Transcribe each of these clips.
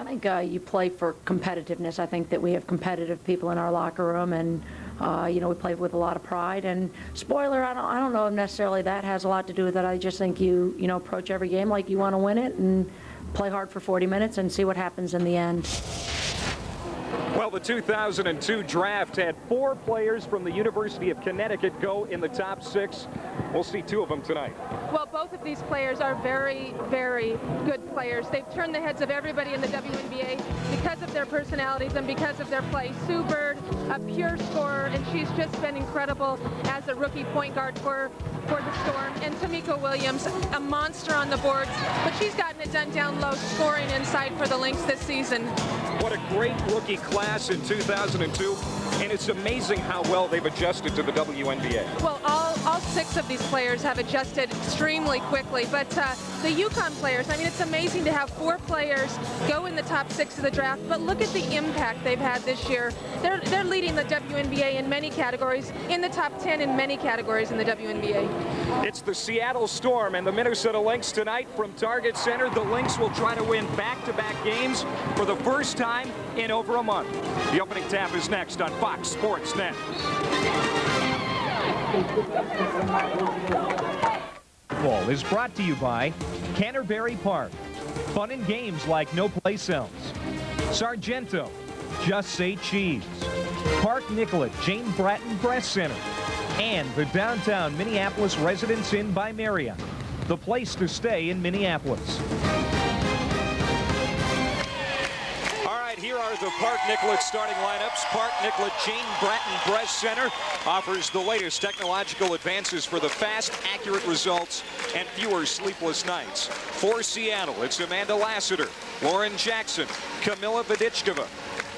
think you play for competitiveness. I think that we have competitive people in our locker room, and you know, we play with a lot of pride. And spoiler, I don't know if necessarily that has a lot to do with it. I just think you know, approach every game like you want to win it and play hard for 40 minutes and see what happens in the end. Well, the 2002 draft had 4 players from the University of Connecticut go in the top 6. We'll see 2 of them tonight. Well, both of these players are very, very good players. They've turned the heads of everybody in the WNBA because of their personalities and because of their play. Sue Bird, a pure scorer, and she's just been incredible as a rookie point guard for the Storm. And Tamika Williams, a monster on the boards, but she's gotten it done down low, scoring inside for the Lynx this season. What a great rookie class in 2002, and it's amazing how well they've adjusted to the WNBA. Well, all 6 of these players have adjusted extremely quickly, but the UConn players, I mean, it's amazing to have 4 players go in the top 6 of the draft, but look at the impact they've had this year. They're leading the WNBA in many categories, in the top 10 in many categories in the WNBA. It's the Seattle Storm and the Minnesota Lynx tonight from Target Center. The Lynx will try to win back-to-back games for the first time in over a month. The opening tap is next on Fox Sports Net. Football is brought to you by Canterbury Park. Fun and games like no place else. Sargento, Just Say Cheese. Park Nicollet Jane Bratton Breast Center. And the downtown Minneapolis Residence Inn by Marriott, the place to stay in Minneapolis. Here are the Park Nicollet starting lineups. Park Nicollet Jane Bratton Breast Center offers the latest technological advances for the fast, accurate results and fewer sleepless nights. For Seattle, it's Amanda Lassiter, Lauren Jackson, Camilla Vadichkova,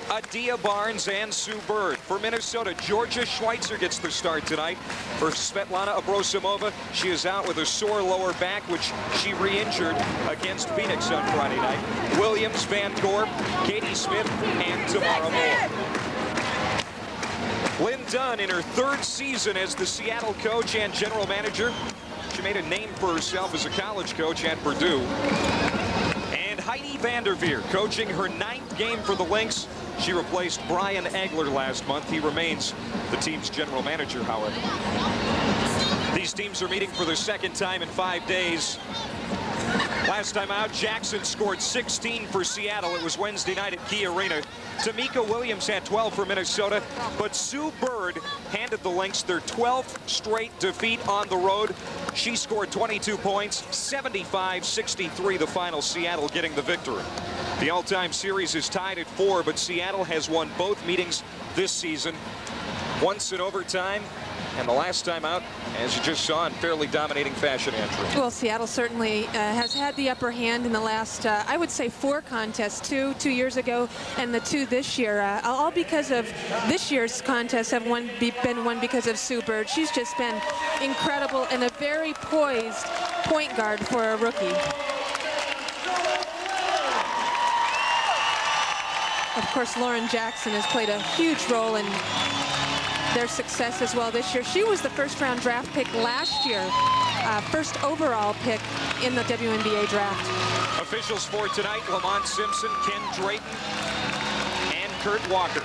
Adia Barnes, and Sue Bird. For Minnesota, Georgia Schweitzer gets the start tonight. For Svetlana Abrosimova, she is out with a sore lower back, which she re-injured against Phoenix on Friday night. Williams, Van Gorp, Katie Smith, and Tamara Moore. Lynn Dunn in her 3rd season as the Seattle coach and general manager. She made a name for herself as a college coach at Purdue. And Heidi VanDerveer coaching her 9th game for the Lynx. She replaced Brian Agler last month. He remains the team's general manager, however. These teams are meeting for the 2nd time in 5 days. Last time out, Jackson scored 16 for Seattle. It was Wednesday night at Key Arena. Tamika Williams had 12 for Minnesota, but Sue Bird handed the Lynx their 12th straight defeat on the road. She scored 22 points, 75-63 the final, Seattle getting the victory. The all-time series is tied at 4, but Seattle has won both meetings this season, once in overtime, and the last time out, as you just saw, in fairly dominating fashion, Andrew. Well, Seattle certainly has had the upper hand in the last, I would say, 4 contests, 2 years ago and the 2 this year. All because of this year's contests have been won because of Sue Bird. She's just been incredible and a very poised point guard for a rookie. Of course, Lauren Jackson has played a huge role in their success as well this year. She was the 1st-round draft pick last year, 1st overall pick in the WNBA draft. Officials for tonight, Lamont Simpson, Ken Drayton, and Kurt Walker.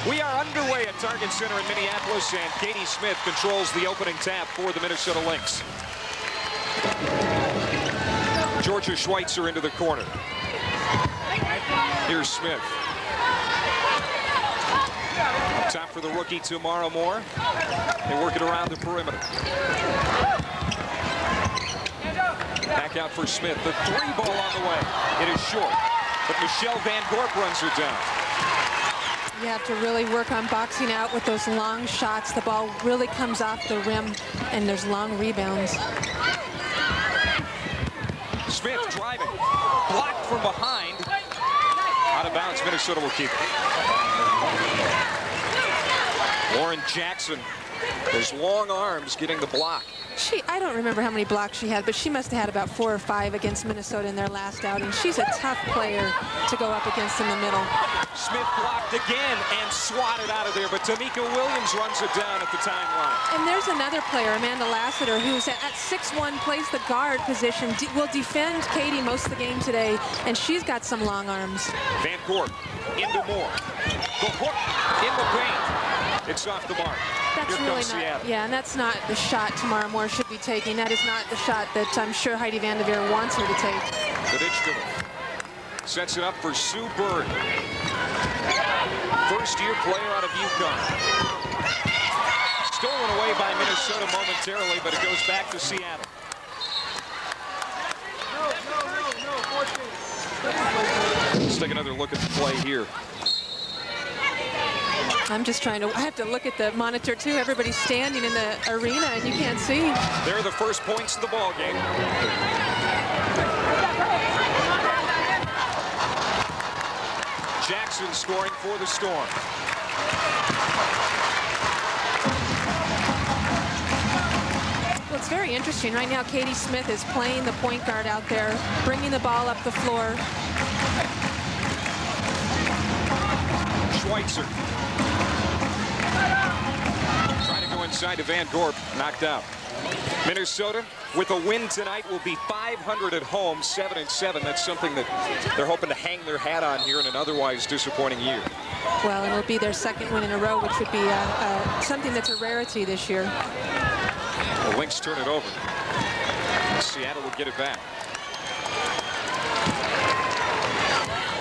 We are underway at Target Center in Minneapolis, and Katie Smith controls the opening tap for the Minnesota Lynx. Georgia Schweitzer into the corner. Here's Smith. Up top for the rookie, Tamara Moore. They work it around the perimeter. Back out for Smith. The 3 ball on the way. It is short, but Michelle Van Gorp runs her down. You have to really work on boxing out with those long shots. The ball really comes off the rim, and there's long rebounds. Smith driving. Blocked from behind. Out of bounds, Minnesota will keep it. Lauren Jackson, those long arms getting the block. I don't remember how many blocks she had, but she must have had about 4 or 5 against Minnesota in their last outing. She's a tough player to go up against in the middle. Smith blocked again and swatted out of there, but Tamika Williams runs it down at the timeline. And there's another player, Amanda Lassiter, who's at 6'1", plays the guard position, will defend Katie most of the game today, and she's got some long arms. Van Gorp into Moore. The hook in the paint. It's off the mark. That's Here really comes not, Seattle. yeah, and that's not the shot Tamara Moore should be taking. That is not the shot that I'm sure Heidi VanDerveer wants her to take. Vadichkova sets it up for Sue Bird. First-year player out of UConn. Stolen away by Minnesota momentarily, but it goes back to Seattle. Let's take another look at the play here. I'm just trying to, I have to look at the monitor too. Everybody's standing in the arena and you can't see. They're the first points of the ball game. Jackson scoring for the Storm. Well, it's very interesting. Right now, Katie Smith is playing the point guard out there, bringing the ball up the floor. Schweitzer. Trying to go inside to Van Gorp, knocked out. Minnesota, with a win tonight, will be 500 at home, 7-7. That's something that they're hoping to hang their hat on here in an otherwise disappointing year. Well, it'll be their second win in a row, which would be something that's a rarity this year. The Lynx turn it over. Seattle will get it back.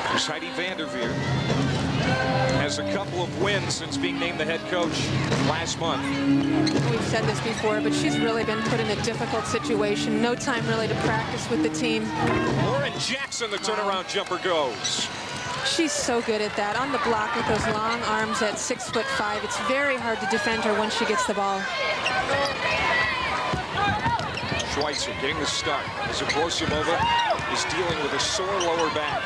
There's Heidi VanDerveer. Has a couple of wins since being named the head coach last month. We've said this before, but she's really been put in a difficult situation. No time really to practice with the team. Lauren Jackson, the turnaround jumper goes. She's so good at that. On the block with those long arms at 6'5". It's very hard to defend her once she gets the ball. Schweitzer getting the start as Abrosimova is dealing with a sore lower back.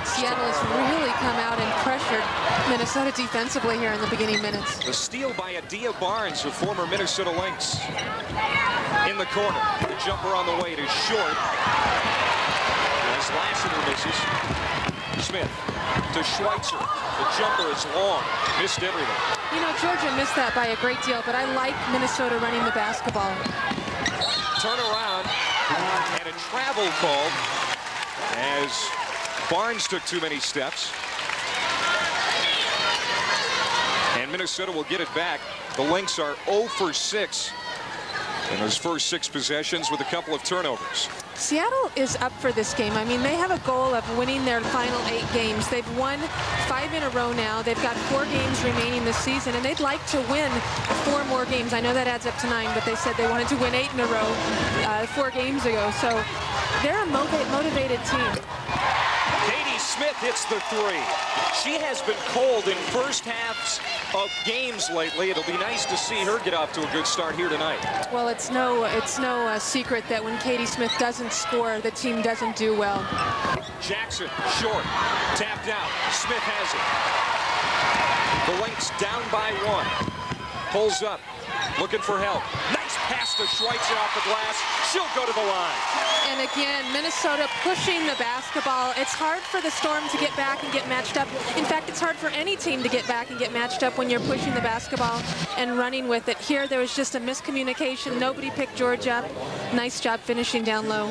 Seattle has really come out and pressured Minnesota defensively here in the beginning minutes. The steal by Adia Barnes, a former Minnesota Lynx. In the corner, the jumper on the way to short. As Lassiter misses. Smith to Schweitzer. The jumper is long, missed everything. You know, Georgia missed that by a great deal, but I like Minnesota running the basketball. Turn around, and a travel called as Barnes took too many steps. And Minnesota will get it back. The Lynx are 0 for 6 in those first 6 possessions with a couple of turnovers. Seattle is up for this game. I mean, they have a goal of winning their final 8 games. They've won 5 in a row now. They've got 4 games remaining this season, and they'd like to win 4 more games. I know that adds up to 9, but they said they wanted to win 8 in a row 4 games ago. So they're a motivated team. Katie Smith hits the 3. She has been cold in first halves of games lately. It'll be nice to see her get off to a good start here tonight. Well, it's no secret that when Katie Smith doesn't score, the team doesn't do well. Jackson, short, tapped out. Smith has it. The Lynx down by 1. Pulls up, looking for help. Nice pass to Schweitzer off the glass. She'll go to the line. And again, Minnesota pushing the basketball. It's hard for the Storm to get back and get matched up. In fact, it's hard for any team to get back and get matched up when you're pushing the basketball and running with it. Here, there was just a miscommunication. Nobody picked Georgia up. Nice job finishing down low.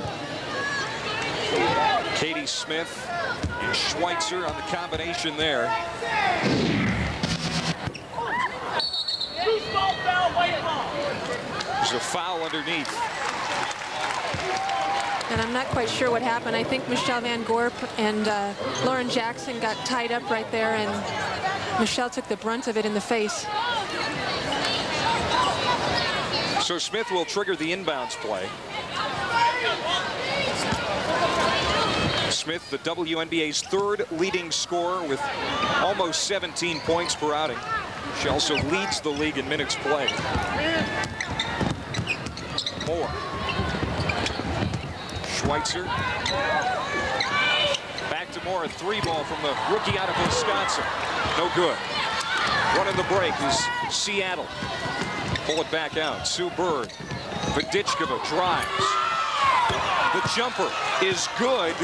Katie Smith and Schweitzer on the combination there. There's a foul underneath. And I'm not quite sure what happened. I think Michelle Van Gorp and Lauren Jackson got tied up right there, and Michelle took the brunt of it in the face. So Smith will trigger the inbounds play. Smith, the WNBA's 3rd leading scorer with almost 17 points per outing. She also leads the league in minutes played. Moore. Schweitzer. Back to Moore, a 3 ball from the rookie out of Wisconsin. No good. Running the break is Seattle. Pull it back out. Sue Bird. VanDerveer drives. The jumper is good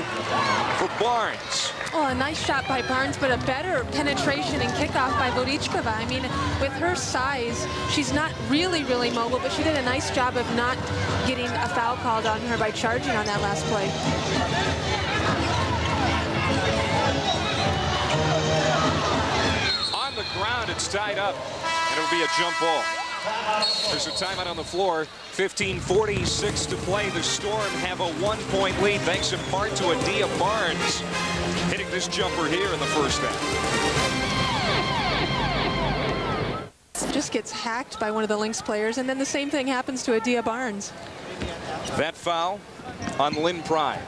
for Barnes. Oh, a nice shot by Barnes, but a better penetration and kickoff by VanDerveer. I mean, with her size, she's not really mobile, but she did a nice job of not getting a foul called on her by charging on that last play. On the ground, it's tied up, and it'll be a jump ball. There's a timeout on the floor. 15:46 to play. The Storm have a 1-point lead thanks in part to Adia Barnes hitting this jumper here in the first half. Just gets hacked by one of the Lynx players, and then the same thing happens to Adia Barnes. That foul on Lynn Pride.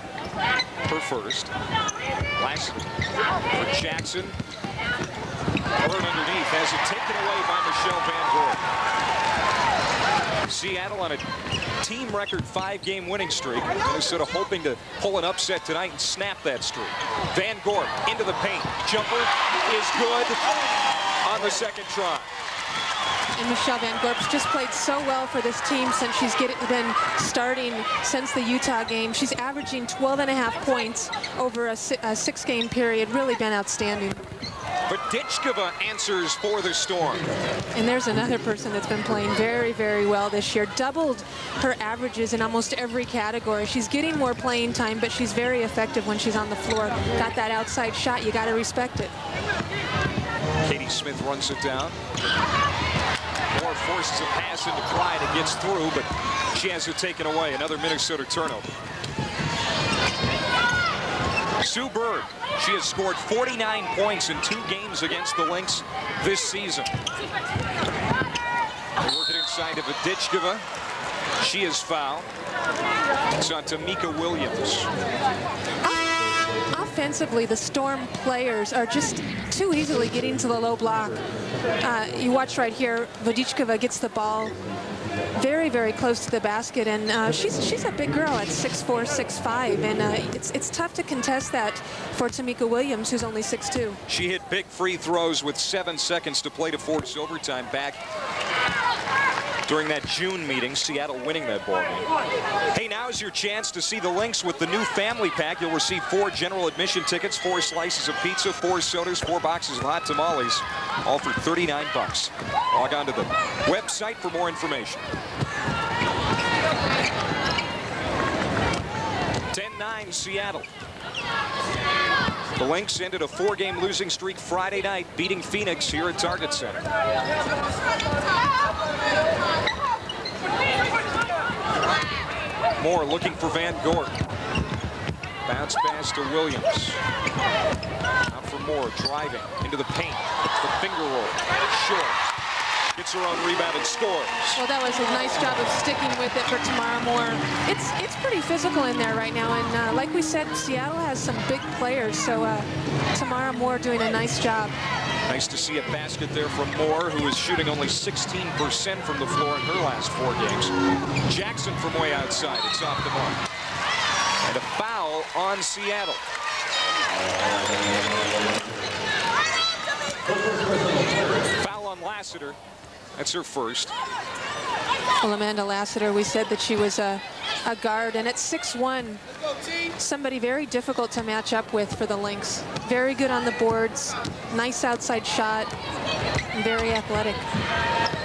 Her first. Last for Jackson. Bird underneath has it taken away by Michelle VanDerveer. Seattle on a team record 5-game winning streak. Minnesota hoping to pull an upset tonight and snap that streak. VanDerveer into the paint. Jumper is good on the second try. And Michelle VanDerveer's just played so well for this team since she's been starting since the Utah game. She's averaging 12.5 points over a 6-game period. Really been outstanding. VanDerveer answers for the Storm. And there's another person that's been playing very well this year. Doubled her averages in almost every category. She's getting more playing time, but she's very effective when she's on the floor. Got that outside shot. You got to respect it. Katie Smith runs it down. Moore forces a pass into Pride. It gets through, but she has it taken away. Another Minnesota turnover. Sue Bird. She has scored 49 points in 2 games against the Lynx this season. They work it inside of VanDerveer. She is fouled. It's on Tamika Williams. Offensively, the Storm players are just too easily getting to the low block. You watch right here, VanDerveer gets the ball very close to the basket, and she's a big girl at 6'4", 6'5", and it's tough to contest that for Tamika Williams, who's only 6'2". She hit big free throws with 7 seconds to play to force overtime back during that June meeting, Seattle winning that ball game. Hey, now's your chance to see the Lynx with the new family pack. You'll receive 4 general admission tickets, 4 slices of pizza, 4 sodas, 4 boxes of hot tamales, all for $39. Log on to the website for more information. 10-9 Seattle. The Lynx ended a 4-game losing streak Friday night, beating Phoenix here at Target Center. Moore looking for VanDerveer. Bounce pass to Williams. Out for Moore, driving into the paint. The finger roll, short. Gets her own rebound and scores. Well, that was a nice job of sticking with it for Tamara Moore. It's pretty physical in there right now, and like we said, Seattle has some big players, so Tamara Moore doing a nice job. Nice to see a basket there from Moore, who is shooting only 16% from the floor in her last 4 games. Jackson from way outside. It's off the mark. And a foul on Seattle. Foul on Lassiter. That's her first. Well, Amanda Lassiter, we said that she was a guard, and at 6'1", somebody very difficult to match up with for the Lynx. Very good on the boards, nice outside shot, very athletic.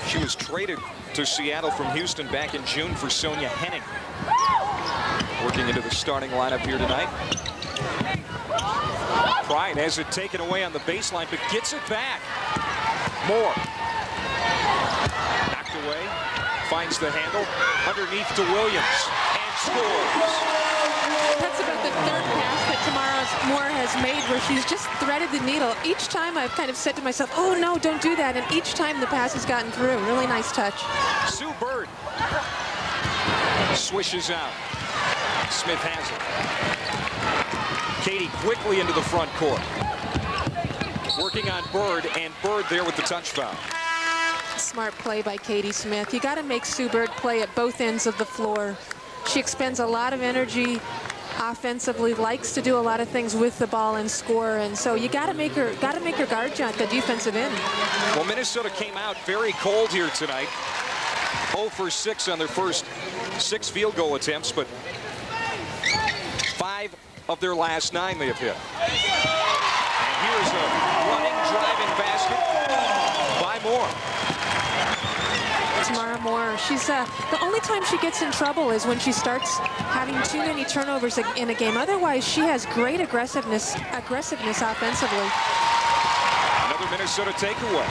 She was traded to Seattle from Houston back in June for Sonia Henning. Working into the starting lineup here tonight. Pride has it taken away on the baseline, but gets it back. Moore. Knocked away. Finds the handle. Underneath to Williams. And scores. That's about the 3rd pass that Tamara Moore has made where she's just threaded the needle. Each time I've kind of said to myself, oh no, don't do that. And each time the pass has gotten through. Really nice touch. Sue Bird. Swishes out. Smith has it. Katie quickly into the front court. Working on Bird, and Bird there with the touch foul. Smart play by Katie Smith. You got to make Sue Bird play at both ends of the floor. She expends a lot of energy offensively, likes to do a lot of things with the ball and score, and so you got to make her guard you at the defensive end. Well, Minnesota came out very cold here tonight. 0 for 6 on their first 6 field goal attempts, but 5 of their last 9 they have hit. And here's a running, driving basket by Moore. Tamara Moore, she's the only time she gets in trouble is when she starts having too many turnovers in a game. Otherwise, she has great aggressiveness offensively. Another Minnesota takeaway.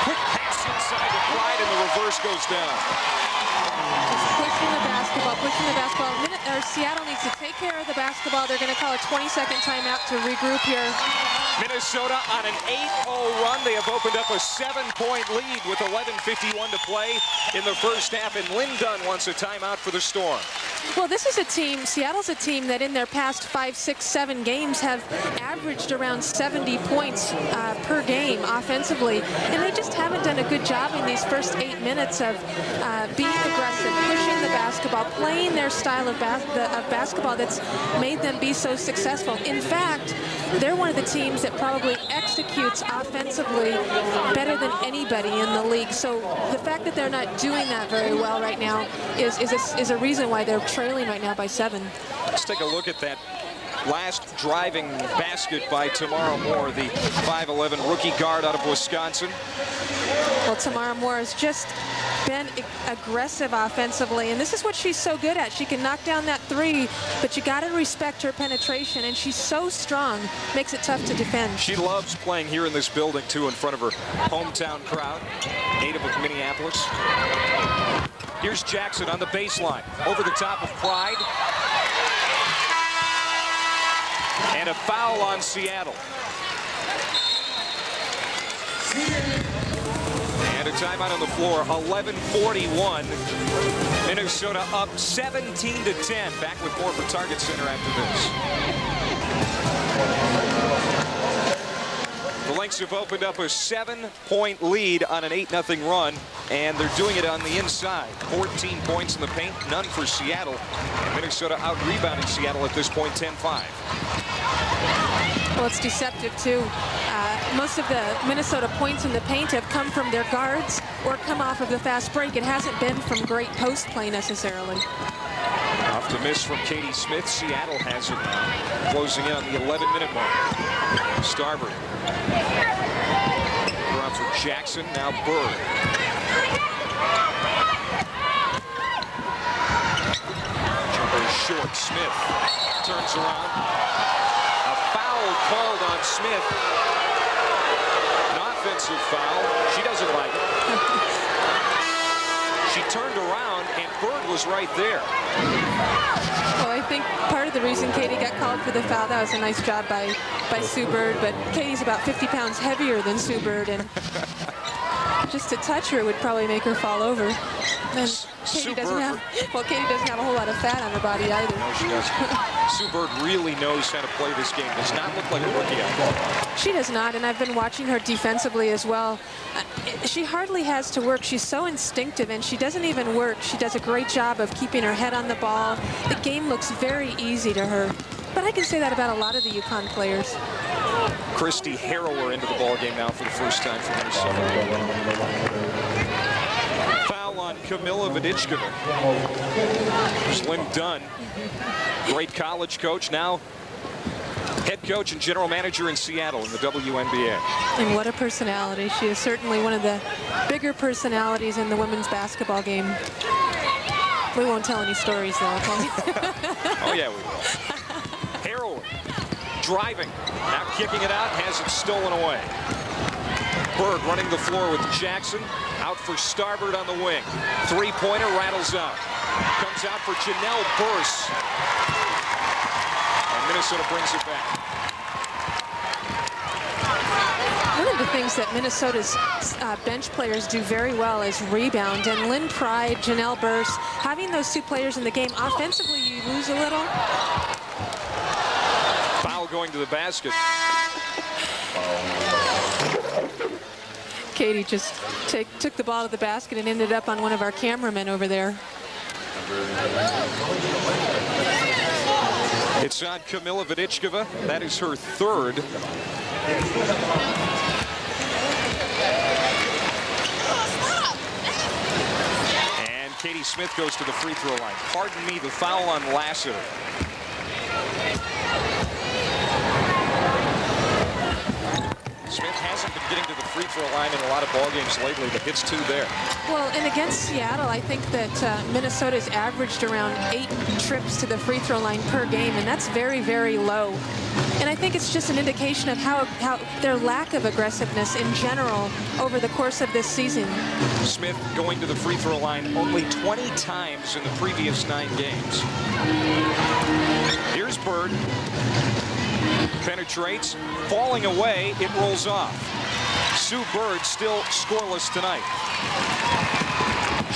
Quick pass inside to Pride, and the reverse goes down. Just pushing the basketball. Seattle needs to take care of the basketball. They're going to call a 20-second timeout to regroup here. Minnesota on an 8-0 run. They have opened up a 7-point lead with 11:51 to play in the first half, and Lynn Dunn wants a timeout for the Storm. Well, this is a team, Seattle's a team that in their past 5, 6, 7 games have averaged around 70 points per game offensively, and they just haven't done a good job in these first 8 minutes of being aggressive, pushing the basketball, playing their style of basketball that's made them be so successful. In fact, they're one of the teams that probably executes offensively better than anybody in the league. So the fact that they're not doing that very well right now is a reason why they're trailing right now by 7. Let's take a look at that last driving basket by Tamara Moore, the 5'11" rookie guard out of Wisconsin. Well, Tamara Moore has just been aggressive offensively, and this is what she's so good at. She can knock down that 3, but you got to respect her penetration, and she's so strong, makes it tough to defend. She loves playing here in this building, too, in front of her hometown crowd, native of Minneapolis. Here's Jackson on the baseline, over the top of Pride. And a foul on Seattle. And a timeout on the floor, 11:41. Minnesota up 17-10. Back with more for Target Center after this. The Lynx have opened up a 7-point lead on an 8-0 run, and they're doing it on the inside. 14 points in the paint, none for Seattle. Minnesota out-rebounding Seattle at this point, 10-5. Well, it's deceptive, too. Most of the Minnesota points in the paint have come from their guards or come off of the fast break. It hasn't been from great post play necessarily. Off to miss from Katie Smith. Seattle has it closing in on the 11-minute mark. Starboard. Around for Jackson, now Bird. Jumper short. Smith turns around. A foul called on Smith. An offensive foul. She doesn't like it. She turned around, and Bird was right there. Well, I think part of the reason Katie got called for the foul, that was a nice job by Sue Bird, but Katie's about 50 pounds heavier than Sue Bird, and just to touch her would probably make her fall over. And Katie doesn't have a whole lot of fat on her body either. No, she doesn't. Sue Bird really knows how to play this game. Does not look like a rookie out there. She does not, and I've been watching her defensively as well. She hardly has to work. She's so instinctive, and she doesn't even work. She does a great job of keeping her head on the ball. The game looks very easy to her. But I can say that about a lot of the UConn players. Christy Harrower into the ballgame now for the first time for Minnesota. Foul on Kamila Vodichkova. There's Lynn Dunn, great college coach, now head coach and general manager in Seattle in the WNBA. And what a personality. She is certainly one of the bigger personalities in the women's basketball game. We won't tell any stories, though. Oh, yeah, we will. Harrower driving, now kicking it out, has it stolen away. Bird running the floor with Jackson, out for Starboard on the wing. Three-pointer rattles out. Comes out for Janelle Burse. And Minnesota brings it back. One of the things that Minnesota's bench players do very well is rebound. And Lynn Pride, Janelle Burse, having those 2 players in the game, offensively you lose a little. Foul going to the basket. Katie just took the ball to the basket and ended up on one of our cameramen over there. It's on Kamila Vodichkova. That is her third. And Katie Smith goes to the free throw line. Pardon me, the foul on Lassiter. Smith hasn't been getting to the free throw line in a lot of ball games lately, but hits 2 there. Well, and against Seattle, I think that Minnesota's averaged around 8 trips to the free throw line per game, and that's very, very low. And I think it's just an indication of how their lack of aggressiveness in general over the course of this season. Smith going to the free throw line only 20 times in the previous 9 games. Here's Bird. Penetrates, falling away, it rolls off. Sue Bird still scoreless tonight.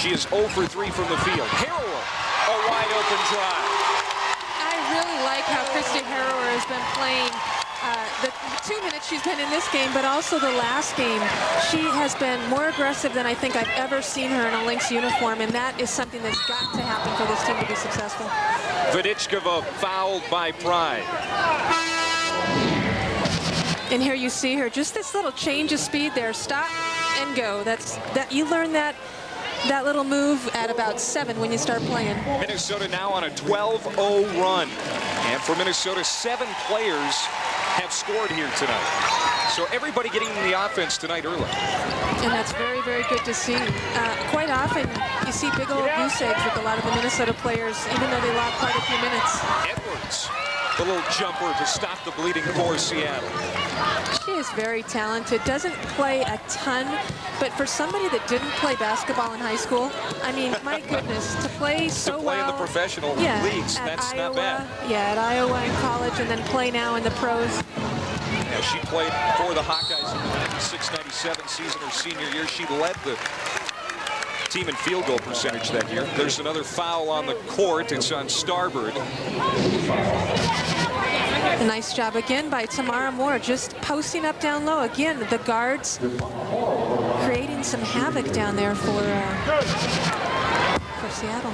She is 0 for 3 from the field. Harrower, a wide open drive. I really like how Christy Harrower has been playing the 2 minutes she's been in this game, but also the last game. She has been more aggressive than I think I've ever seen her in a Lynx uniform, and that is something that's got to happen for this team to be successful. Vodichkova fouled by Pride. And here you see her, just this little change of speed there, stop and go. You learn that little move at about 7 when you start playing. Minnesota now on a 12-0 run. And for Minnesota, 7 players have scored here tonight. So everybody getting in the offense tonight early. And that's very, very good to see. Quite often, you see big old goose eggs with a lot of the Minnesota players, even though they lost quite a few minutes. Edwards, the little jumper to stop the bleeding for Seattle. She is very talented, doesn't play a ton, but for somebody that didn't play basketball in high school, I mean, my goodness, to play so well. To play in the professional leagues, that's Iowa, not bad. Yeah, at Iowa in college and then play now in the pros. Yeah, she played for the Hawkeyes in the 96-97 season her senior year. She led the team in field goal percentage that year. There's another foul on the court. It's on Starbird. A nice job again by Tamara Moore, just posting up down low. Again, the guards creating some havoc down there for Seattle.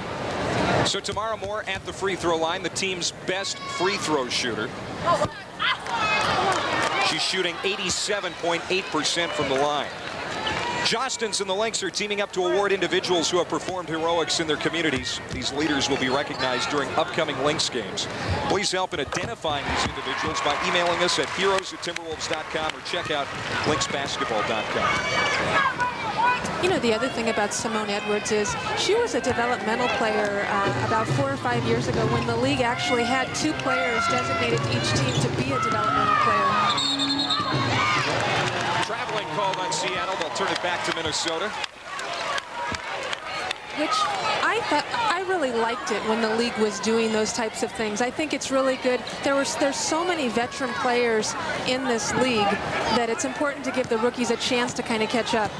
So Tamara Moore at the free throw line, the team's best free throw shooter. She's shooting 87.8% from the line. Jostens and the Lynx are teaming up to award individuals who have performed heroics in their communities. These leaders will be recognized during upcoming Lynx games. Please help in identifying these individuals by emailing us at heroes@timberwolves.com or check out lynxbasketball.com. You know, the other thing about Simone Edwards is she was a developmental player about 4 or 5 years ago when the league actually had 2 players designated to each team to be a developmental player. Traveling called on Seattle. They'll turn it back to Minnesota. Which I really liked it when the league was doing those types of things. I think it's really good. There's so many veteran players in this league that it's important to give the rookies a chance to kind of catch up.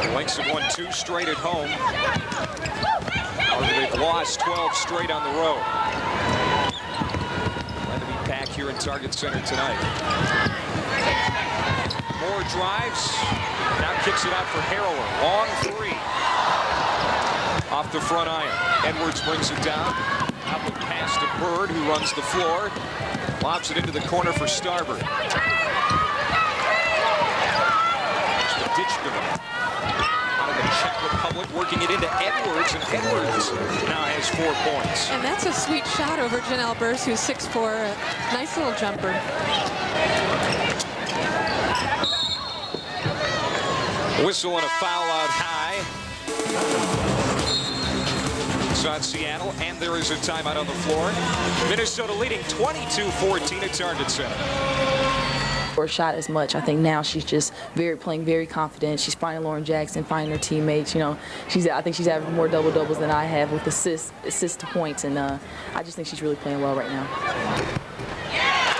The Lynx have won 2 straight at home. They've lost 12 straight on the road. Glad to be back here in Target Center tonight. Moore drives, now kicks it out for Harrower. Long 3. Off the front iron. Edwards brings it down. Out the pass to Bird, who runs the floor. Lobs it into the corner for Starbird. Vodichkova. The Czech Republic working it into Edwards, and Edwards now has 4 points. And that's a sweet shot over Janelle Burse, who's 6'4", a nice little jumper. Whistle and a foul out high. It's on Seattle, and there is a timeout on the floor. Minnesota leading 22-14 at Target Center. Or shot as much. I think now she's just playing very confident. She's finding Lauren Jackson, finding her teammates. You know, I think she's having more double doubles than I have with assists to points, and I just think she's really playing well right now.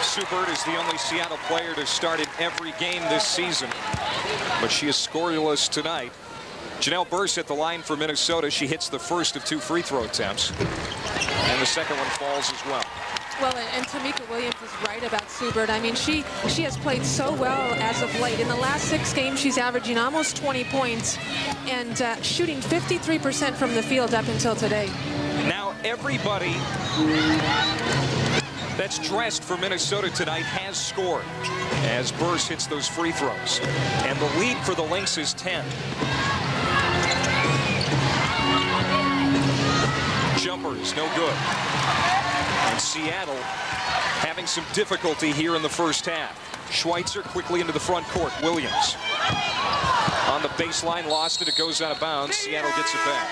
Sue Bird is the only Seattle player to start in every game this season, but she is scoreless tonight. Janelle Burse at the line for Minnesota. She hits the first of 2 free throw attempts, and the second one falls as well. Well, and Tamika Williams is right about Sue Bird. I mean, she has played so well as of late. In the last 6 games, she's averaging almost 20 points and shooting 53% from the field up until today. Now everybody that's dressed for Minnesota tonight has scored as Burrs hits those free throws. And the lead for the Lynx is 10. Jumpers, no good. And Seattle having some difficulty here in the first half. Schweitzer quickly into the front court. Williams on the baseline, lost it. It goes out of bounds. Seattle gets it back.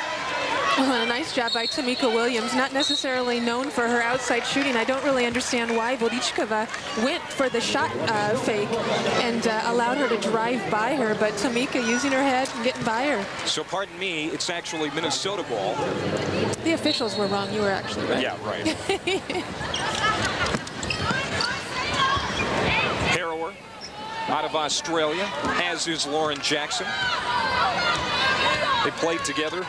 Well, a nice job by Tamika Williams, not necessarily known for her outside shooting. I don't really understand why Vodichkova went for the shot fake and allowed her to drive by her, but Tamika using her head and getting by her. So pardon me, it's actually Minnesota ball. The officials were wrong. You were actually right. Yeah, right. Harrower out of Australia, as is Lauren Jackson. They played together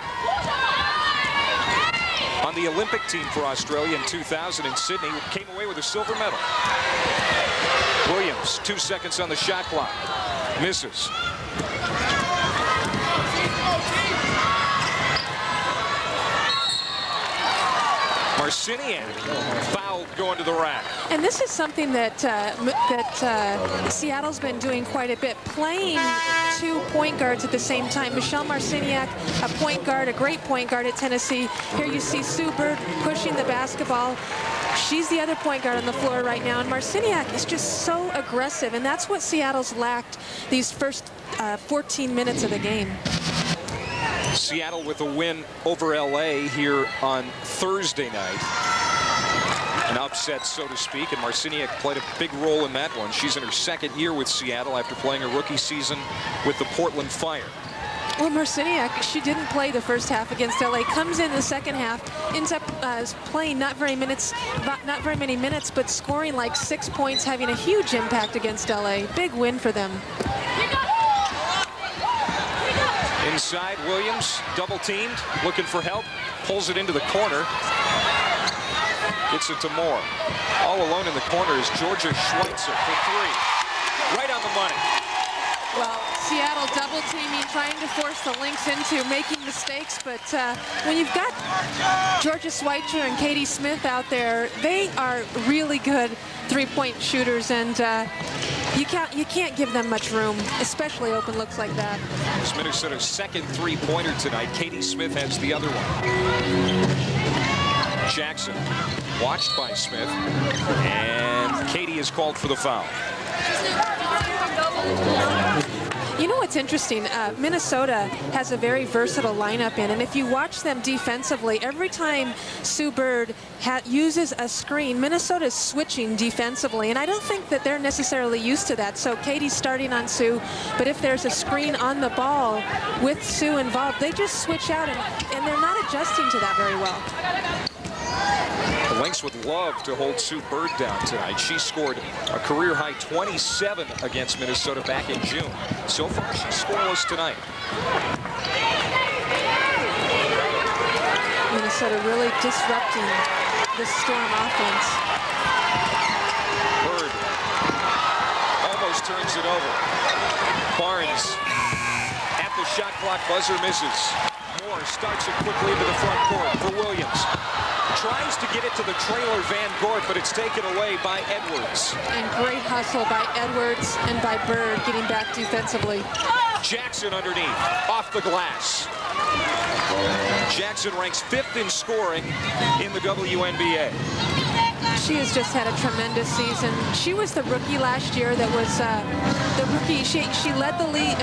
on the Olympic team for Australia in 2000 in Sydney. Came away with a silver medal. Williams, 2 seconds on the shot clock. Misses. Marciniak fouled going to the rack. And this is something that Seattle's been doing quite a bit, playing 2 point guards at the same time. Michelle Marciniak, a point guard, a great point guard at Tennessee. Here you see Sue Bird pushing the basketball. She's the other point guard on the floor right now, and Marciniak is just so aggressive, and that's what Seattle's lacked these first 14 minutes of the game. Seattle with a win over LA here on Thursday night. An upset, so to speak, and Marciniak played a big role in that one. She's in her 2nd year with Seattle after playing a rookie season with the Portland Fire. Well, Marciniak, she didn't play the first half against LA, comes in the second half, ends up playing not very many minutes, but scoring like 6 points, having a huge impact against LA. Big win for them. Inside, Williams, double teamed, looking for help, pulls it into the corner. Gets it to Moore. All alone in the corner is Georgia Schweitzer for 3. Right on the money. Well, Seattle double teaming, trying to force the Lynx into making mistakes, but when you've got Georgia Schweitzer and Katie Smith out there, they are really good 3-point shooters, and you can't give them much room, especially open looks like that. It's Minnesota's 2nd 3-pointer tonight. Katie Smith has the other one. Jackson watched by Smith, and Katie is called for the foul. You know what's interesting? Minnesota has a very versatile lineup in, and if you watch them defensively, every time Sue Bird uses a screen, Minnesota's switching defensively, and I don't think that they're necessarily used to that. So Katie's starting on Sue, but if there's a screen on the ball with Sue involved, they just switch out, and they're not adjusting to that very well. The Lynx would love to hold Sue Bird down tonight. She scored a career-high 27 against Minnesota back in June. So far, she's scoreless tonight. Minnesota really disrupting the Storm offense. Bird almost turns it over. Barnes at the shot clock buzzer misses. Moore starts it quickly into the front court for Williams. Tries to get it to the trailer Van Gort, but it's taken away by Edwards. And great hustle by Edwards and by Bird getting back defensively. Jackson underneath, off the glass. Jackson ranks 5th in scoring in the WNBA. She has just had a tremendous season. She was the rookie last year that was the rookie. She led the league,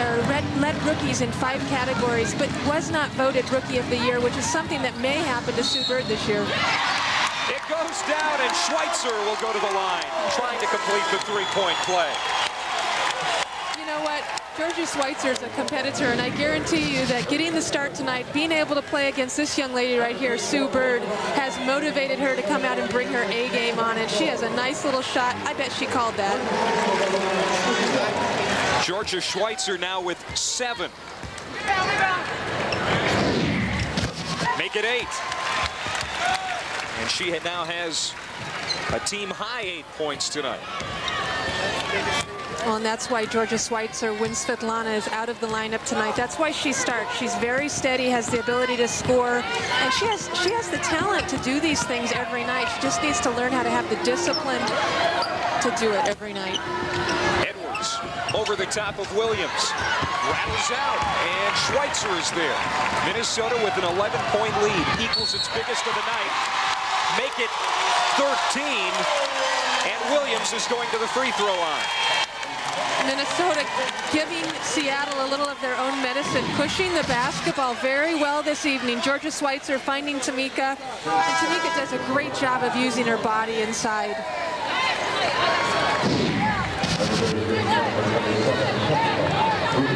led rookies in 5 categories, but was not voted Rookie of the Year, which is something that may happen to Sue Bird this year. It goes down, and Schweitzer will go to the line, trying to complete the 3-point play. You know what? Georgia Schweitzer is a competitor, and I guarantee you that getting the start tonight, being able to play against this young lady right here, Sue Bird, has motivated her to come out and bring her A game on, and she has a nice little shot. I bet she called that. Georgia Schweitzer now with 7. Make it 8. And she now has A team high 8 points tonight. Well, and that's why Georgia Schweitzer, when Svetlana is out of the lineup tonight, that's why she starts. She's very steady, has the ability to score, and she has the talent to do these things every night. She just needs to learn how to have the discipline to do it every night. Edwards over the top of Williams. Rattles out, and Schweitzer is there. Minnesota with an 11-point lead, equals its biggest of the night. Make it 13, and Williams is going to the free throw line. Minnesota giving Seattle a little of their own medicine, pushing the basketball very well this evening. Georgia Schweitzer finding Tamika, and Tamika does a great job of using her body inside.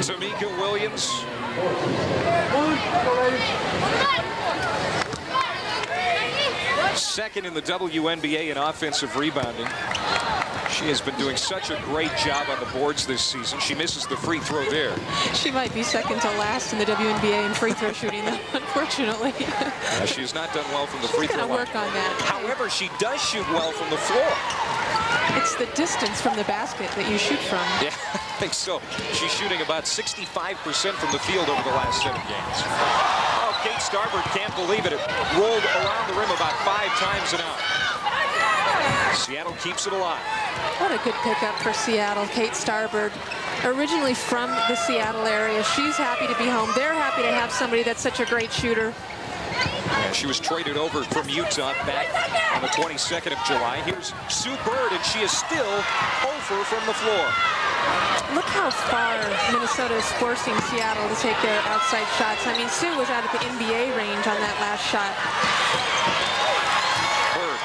Tamika Williams. Second in the WNBA in offensive rebounding. She has been doing such a great job on the boards this season. She misses the free throw there. She might be second to last in the WNBA in free throw shooting, though, unfortunately. She has not done well from the free throw line. Work on that. However, she does shoot well from the floor. It's the distance from the basket that you shoot from. Yeah, I think so. She's shooting about 65% from the field over the last 7 games. Oh, Kate Starbird can't believe it. It rolled around the rim about 5 times and out. Seattle keeps it alive. What a good pickup for Seattle. Kate Starbird, originally from the Seattle area. She's happy to be home. They're happy to have somebody that's such a great shooter. Yeah, she was traded over from Utah back on the 22nd of July. Here's Sue Bird, and she is still over from the floor. Look how far Minnesota is forcing Seattle to take their outside shots. I mean, Sue was out at the NBA range on that last shot. Bird.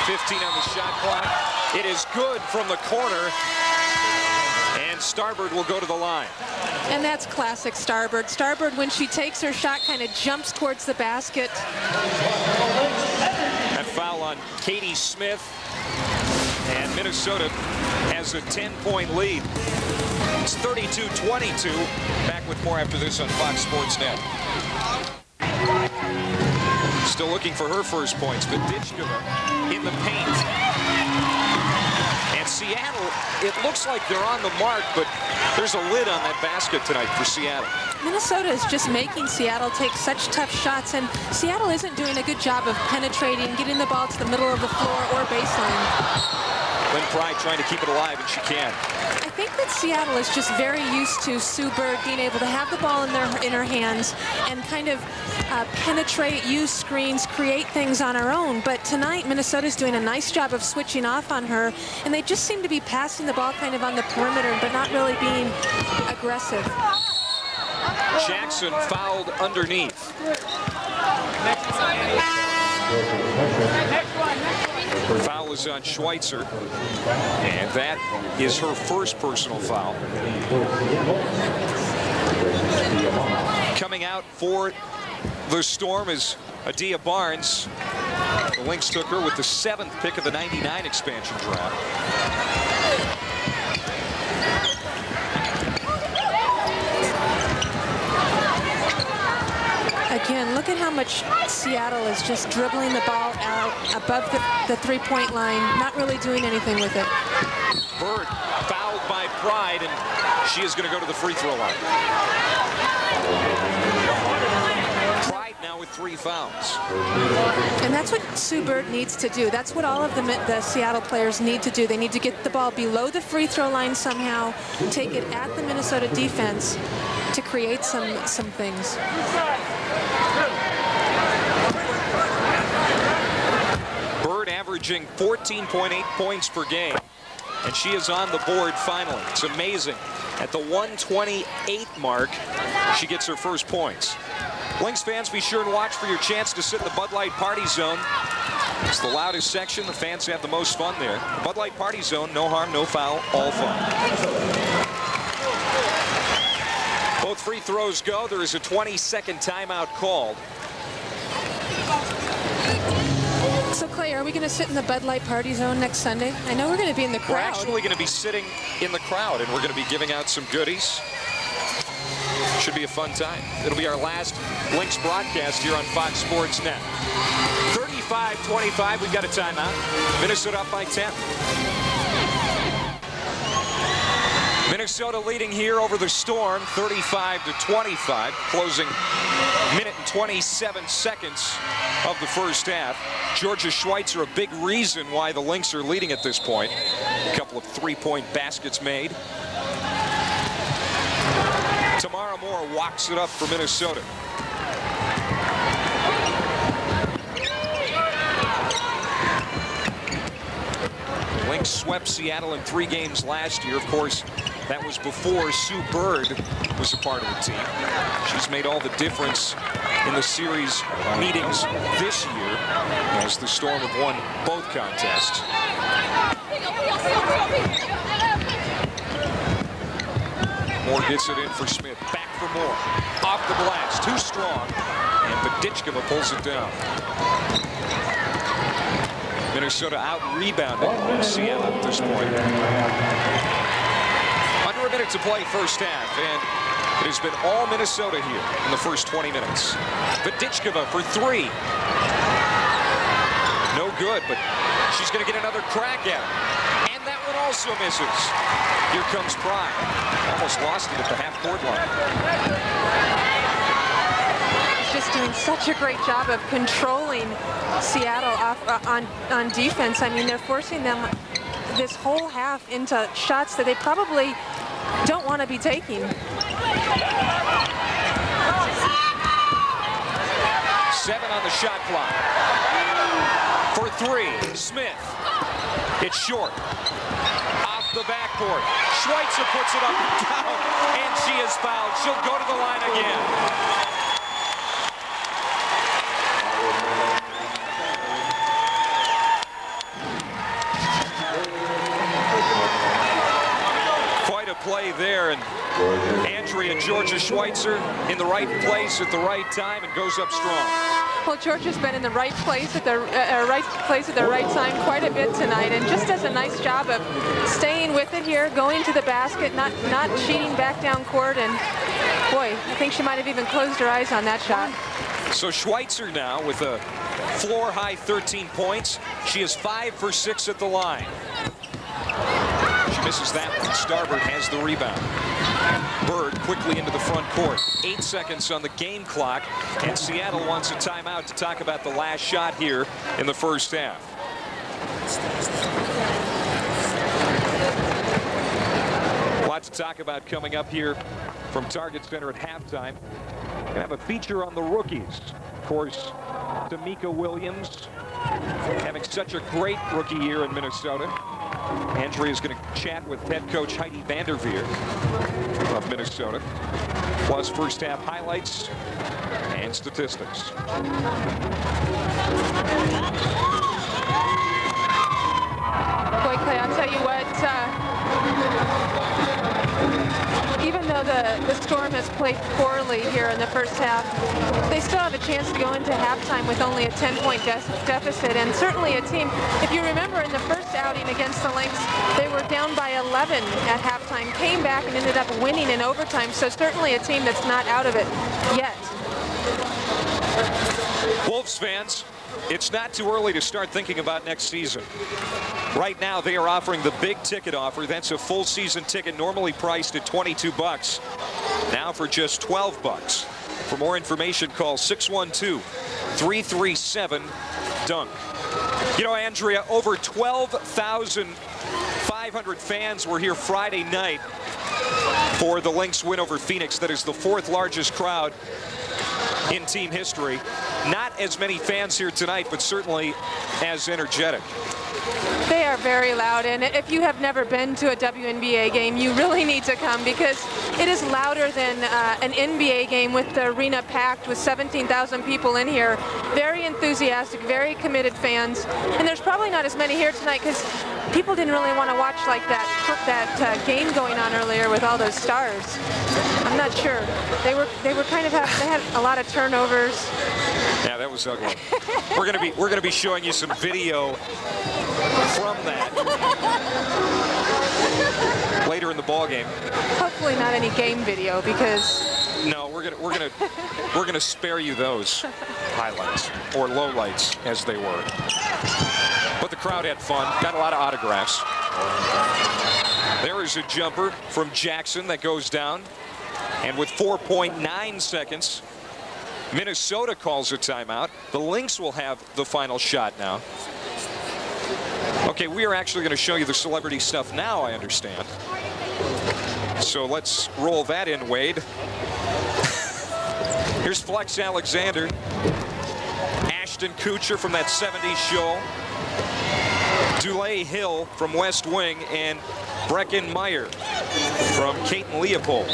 15 on the shot clock. It is good from the corner. And Starbird will go to the line. And that's classic Starbird. Starbird, when she takes her shot, kind of jumps towards the basket. That foul on Katie Smith. And Minnesota has a 10-point lead. It's 32-22. Back with more after this on Fox Sports Net. Still looking for her first points. Vadichkova in the paint. And Seattle, it looks like they're on the mark, but there's a lid on that basket tonight for Seattle. Minnesota is just making Seattle take such tough shots, and Seattle isn't doing a good job of penetrating, getting the ball to the middle of the floor or baseline. Lynn Pride trying to keep it alive, and she can. I think that Seattle is just very used to Sue Bird being able to have the ball in her hands and kind of penetrate, use screens, create things on her own. But tonight, Minnesota's doing a nice job of switching off on her, and they just seem to be passing the ball kind of on the perimeter, but not really being aggressive. Jackson fouled underneath. Foul is on Schweitzer, and that is her first personal foul. Coming out for the Storm is Adia Barnes. The Lynx took her with the 7th pick of the '99 expansion draft. Again, look at how much Seattle is just dribbling the ball out above the three-point line, not really doing anything with it. Bird fouled by Pride, and she is going to go to the free throw line. Pride now with 3 fouls. And that's what Sue Bird needs to do. That's what all of the Seattle players need to do. They need to get the ball below the free throw line somehow, take it at the Minnesota defense to create some things. Bird averaging 14.8 points per game, and she is on the board finally. It's amazing. At the 128 mark, she gets her first points. Lynx fans, be sure and watch for your chance to sit in the Bud Light Party Zone. It's the loudest section. The fans have the most fun there. The Bud Light Party Zone, no harm, no foul, all fun. Both free throws go. There is a 20-second timeout called. So, Clay, are we going to sit in the Bud Light Party Zone next Sunday? I know we're going to be in the crowd. We're actually going to be sitting in the crowd, and we're going to be giving out some goodies. Should be a fun time. It'll be our last Lynx broadcast here on Fox Sports Net. 35-25, we've got a timeout. Minnesota up by 10. Minnesota leading here over the Storm, 35-25, closing minute and 27 seconds of the first half. Georgia Schweitzer, a big reason why the Lynx are leading at this point. A couple of three-point baskets made. Tamara Moore walks it up for Minnesota. Lynx swept Seattle in 3 games last year. Of course, that was before Sue Bird was a part of the team. She's made all the difference in the series meetings this year as the Storm have won both contests. Moore gets it in for Smith. Back for Moore. Off the blast. Too strong. And VanDerveer pulls it down. Minnesota out-rebounded Seattle at this point. Under a minute to play first half, and it has been all Minnesota here in the first 20 minutes. VanDerveer for 3. No good, but she's going to get another crack at it. And that one also misses. Here comes Pride. Almost lost it at the half-court line. Just doing such a great job of controlling Seattle off, on defense. I mean, they're forcing them this whole half into shots that they probably don't want to be taking. 7 on the shot clock. For 3, Smith. It's short. Off the backboard. Schweitzer puts it up and down, and she is fouled. She'll go to the line again. Quite a play there, and Georgia Schweitzer in the right place at the right time and goes up strong. Well, Georgia's been in the right place at the right time quite a bit tonight, and just does a nice job of staying with it here, going to the basket, not cheating back down court, and boy, I think she might have even closed her eyes on that shot. So Schweitzer now with a floor-high 13 points. She is 5 for 6 at the line. She misses that one. Starbird has the rebound. Bird quickly into the front court. 8 seconds on the game clock, and Seattle wants a timeout to talk about the last shot here in the first half. A lot to talk about coming up here from Target Center at halftime. We're going to have a feature on the rookies. Of course, Tamika Williams having such a great rookie year in Minnesota. Andrea is going to chat with head coach Heidi VanDerveer of Minnesota, plus first half highlights and statistics. Boy, Clay, I'll tell you what, even though the Storm has played poorly here in the first half, they still have a chance to go into halftime with only a 10-point deficit, and certainly a team, if you remember in the first outing against the Lynx, they were down by 11 at halftime, came back and ended up winning in overtime, so certainly a team that's not out of it yet. Wolves fans, it's not too early to start thinking about next season. Right now, they are offering the big ticket offer. That's a full season ticket normally priced at $22. Now for just $12. For more information, call 612-337-DUNK. You know, Andrea, over 12,500 fans were here Friday night for the Lynx win over Phoenix. That is the 4th largest crowd in team history. Not as many fans here tonight, but certainly as energetic. They are very loud, and if you have never been to a WNBA game, you really need to come because it is louder than an NBA game with the arena packed with 17,000 people in here. Very enthusiastic, very committed fans, and there's probably not as many here tonight because people didn't really want to watch like that game going on earlier with all those stars. I'm not sure. They were kind of they had a lot of turnovers. Yeah, that was ugly. We're gonna be showing you some video from that later in the ball game. Hopefully not any game video because No, we're gonna spare you those highlights, or lowlights as they were. But the crowd had fun, got a lot of autographs. There is a jumper from Jackson that goes down. And with 4.9 seconds, Minnesota calls a timeout. The Lynx will have the final shot now. Okay, we are actually going to show you the celebrity stuff now, I understand. So let's roll that in, Wade. Here's Flex Alexander, Ashton Kutcher from that 70s show, Dulé Hill from West Wing, and Brecken Meyer from Kate and Leopold.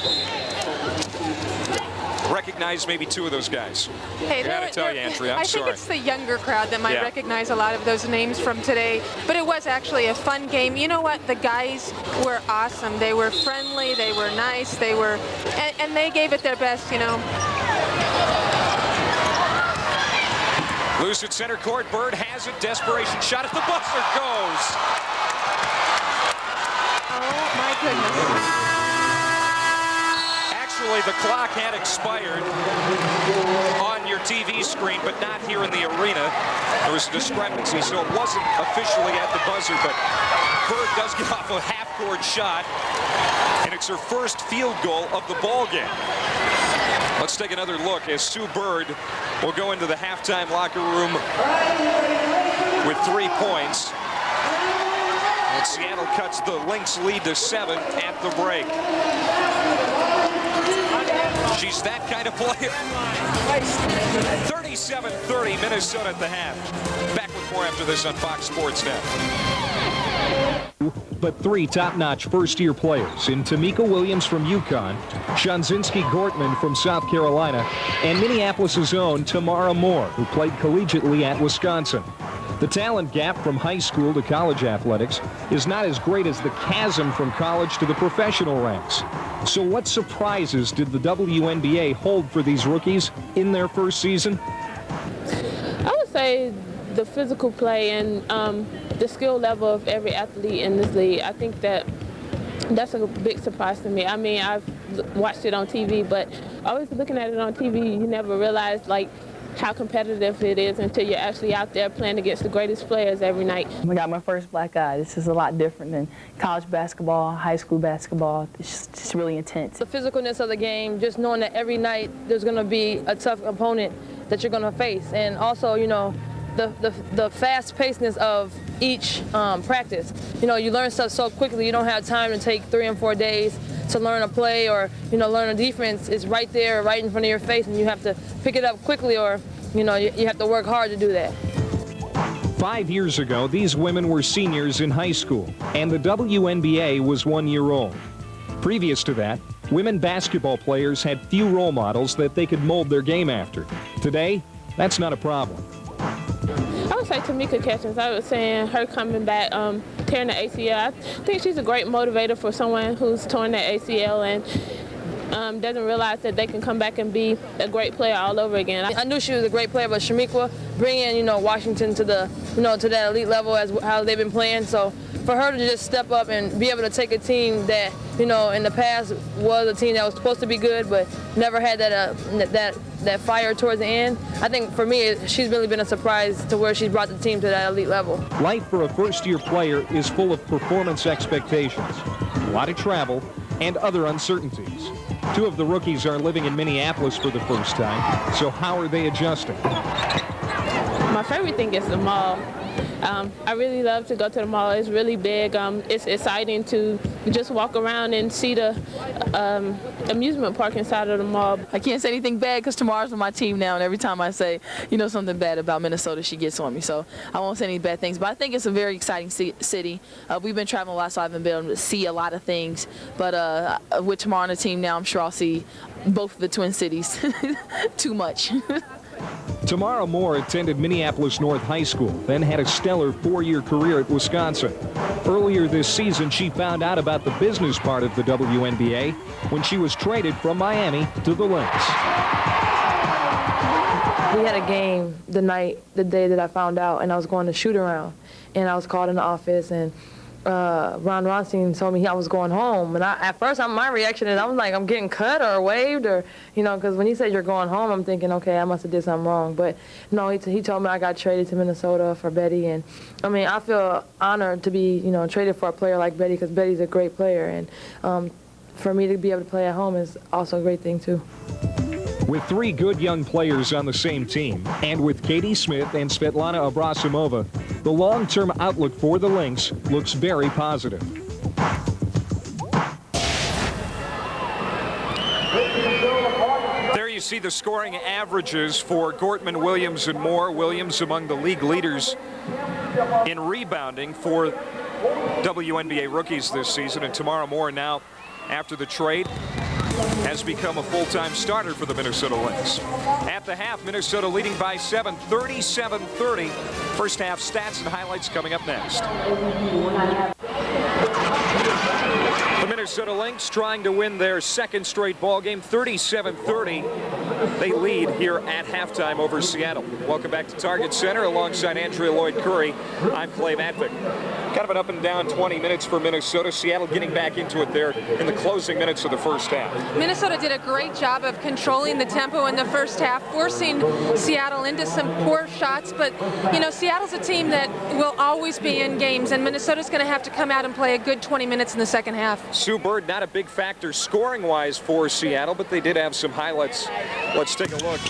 Recognize maybe two of those guys. Hey, I gotta tell you, Andrea, I'm sorry. I think it's the younger crowd that might Yeah. recognize a lot of those names from today. But it was actually a fun game. You know what? The guys were awesome. They were friendly. They were nice. They were, and they gave it their best, you know. Loose at center court. Bird has it. Desperation shot at the buzzer. Goes. Oh, my goodness. Actually, the clock had expired on your TV screen, but not here in the arena. There was a discrepancy, so it wasn't officially at the buzzer, but Bird does get off a half-court shot, and it's her first field goal of the ball game. Let's take another look as Sue Bird will go into the halftime locker room with 3 points. And Seattle cuts the Lynx lead to 7 at the break. She's that kind of player. 37-30, Minnesota at the half. Back with more after this on Fox Sports Net. But 3 top-notch first-year players in Tamika Williams from UConn, Shanzinski Gortman from South Carolina, and Minneapolis' own Tamara Moore, who played collegiately at Wisconsin. The talent gap from high school to college athletics is not as great as the chasm from college to the professional ranks. So what surprises did the WNBA hold for these rookies in their first season? I would say the physical play and the skill level of every athlete in this league. I think that's a big surprise to me. I mean, I've watched it on TV, but always looking at it on TV, you never realize like how competitive it is until you're actually out there playing against the greatest players every night. I got my first black eye. This is a lot different than college basketball, high school basketball. It's just really intense. The physicalness of the game, just knowing that every night there's going to be a tough opponent that you're going to face. And also, you know, the fast-pacedness of each practice. You know, you learn stuff so quickly, you don't have time to take 3 and 4 days to learn a play or, you know, learn a defense. It's right there, right in front of your face, and you have to pick it up quickly or, you know, you have to work hard to do that. 5 years ago, these women were seniors in high school, and the WNBA was 1 year old. Previous to that, women basketball players had few role models that they could mold their game after. Today, that's not a problem. I would say Tamika Catchings. I was saying her coming back, tearing the ACL. I think she's a great motivator for someone who's torn that ACL and doesn't realize that they can come back and be a great player all over again. I knew she was a great player, but Shamiqua bringing, you know, Washington to the, you know, to that elite level as how they've been playing. So for her to just step up and be able to take a team that, you know, in the past was a team that was supposed to be good, but never had that fire towards the end. I think for me, she's really been a surprise to where she's brought the team to that elite level. Life for a first-year player is full of performance expectations, a lot of travel, and other uncertainties. 2 of the rookies are living in Minneapolis for the first time, so how are they adjusting? My favorite thing is the mall. I really love to go to the mall. It's really big. It's exciting to just walk around and see the amusement park inside of the mall. I can't say anything bad because Tamara's on my team now, and every time I say, you know, something bad about Minnesota, she gets on me. So I won't say any bad things. But I think it's a very exciting city. We've been traveling a lot, so I haven't been able to see a lot of things. But with Tamara on the team now, I'm sure I'll see both of the Twin Cities too much. Tamara Moore attended Minneapolis North High School, then had a stellar 4-year career at Wisconsin. Earlier this season, she found out about the business part of the WNBA when she was traded from Miami to the Lynx. We had a game the day that I found out, and I was going to shoot around, and I was called in the office, and Ron Ronstein told me I was going home, and at first my reaction is I'm like, I'm getting cut or waived, or because when he said you're going home, I'm thinking, okay, I must have did something wrong. But no, he told me I got traded to Minnesota for Betty, and I mean I feel honored to be traded for a player like Betty, because Betty's a great player, and for me to be able to play at home is also a great thing too. With 3 good young players on the same team, and with Katie Smith and Svetlana Abrasimova, the long-term outlook for the Lynx looks very positive. There you see the scoring averages for Gortman, Williams, and Moore. Williams among the league leaders in rebounding for WNBA rookies this season, and Tamara Moore now, after the trade, has become a full-time starter for the Minnesota Lynx. At the half, Minnesota leading by 7, 37-30. First half stats and highlights coming up next. The Minnesota Lynx trying to win their second straight ball game, 37-30. They lead here at halftime over Seattle. Welcome back to Target Center alongside Andrea Lloyd-Curry. I'm Clay Matvick. Kind of an up and down 20 minutes for Minnesota. Seattle getting back into it there in the closing minutes of the first half. Minnesota did a great job of controlling the tempo in the first half, forcing Seattle into some poor shots. But, Seattle's a team that will always be in games, and Minnesota's going to have to come out and play a good 20 minutes in the second half. Sue Bird, not a big factor scoring-wise for Seattle, but they did have some highlights. Let's take a look.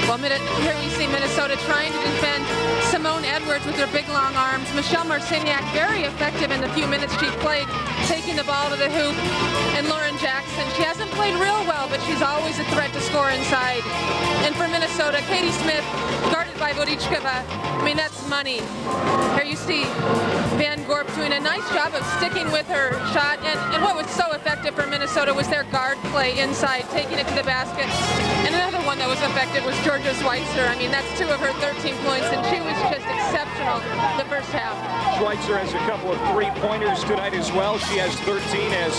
Well, here we see Minnesota trying to defend Simone Edwards with her big, long arms. Michelle Marciniak, very effective in the few minutes she played, taking the ball to the hoop. And Lauren Jackson, she hasn't played real well, but she's always a threat to score inside. And for Minnesota, Katie Smith, guarded by Vodichkova. I mean, that's money. Here you see Van Gorp doing a nice job of sticking with her shot. And what was so effective for Minnesota was their guard play inside, taking it to the basket. And another one that was effective was Georgia Schweitzer. I mean, that's 2 of her 13 points, and she was just exceptional the first half. Schweitzer has a couple of 3-pointers tonight as well. She has 13, as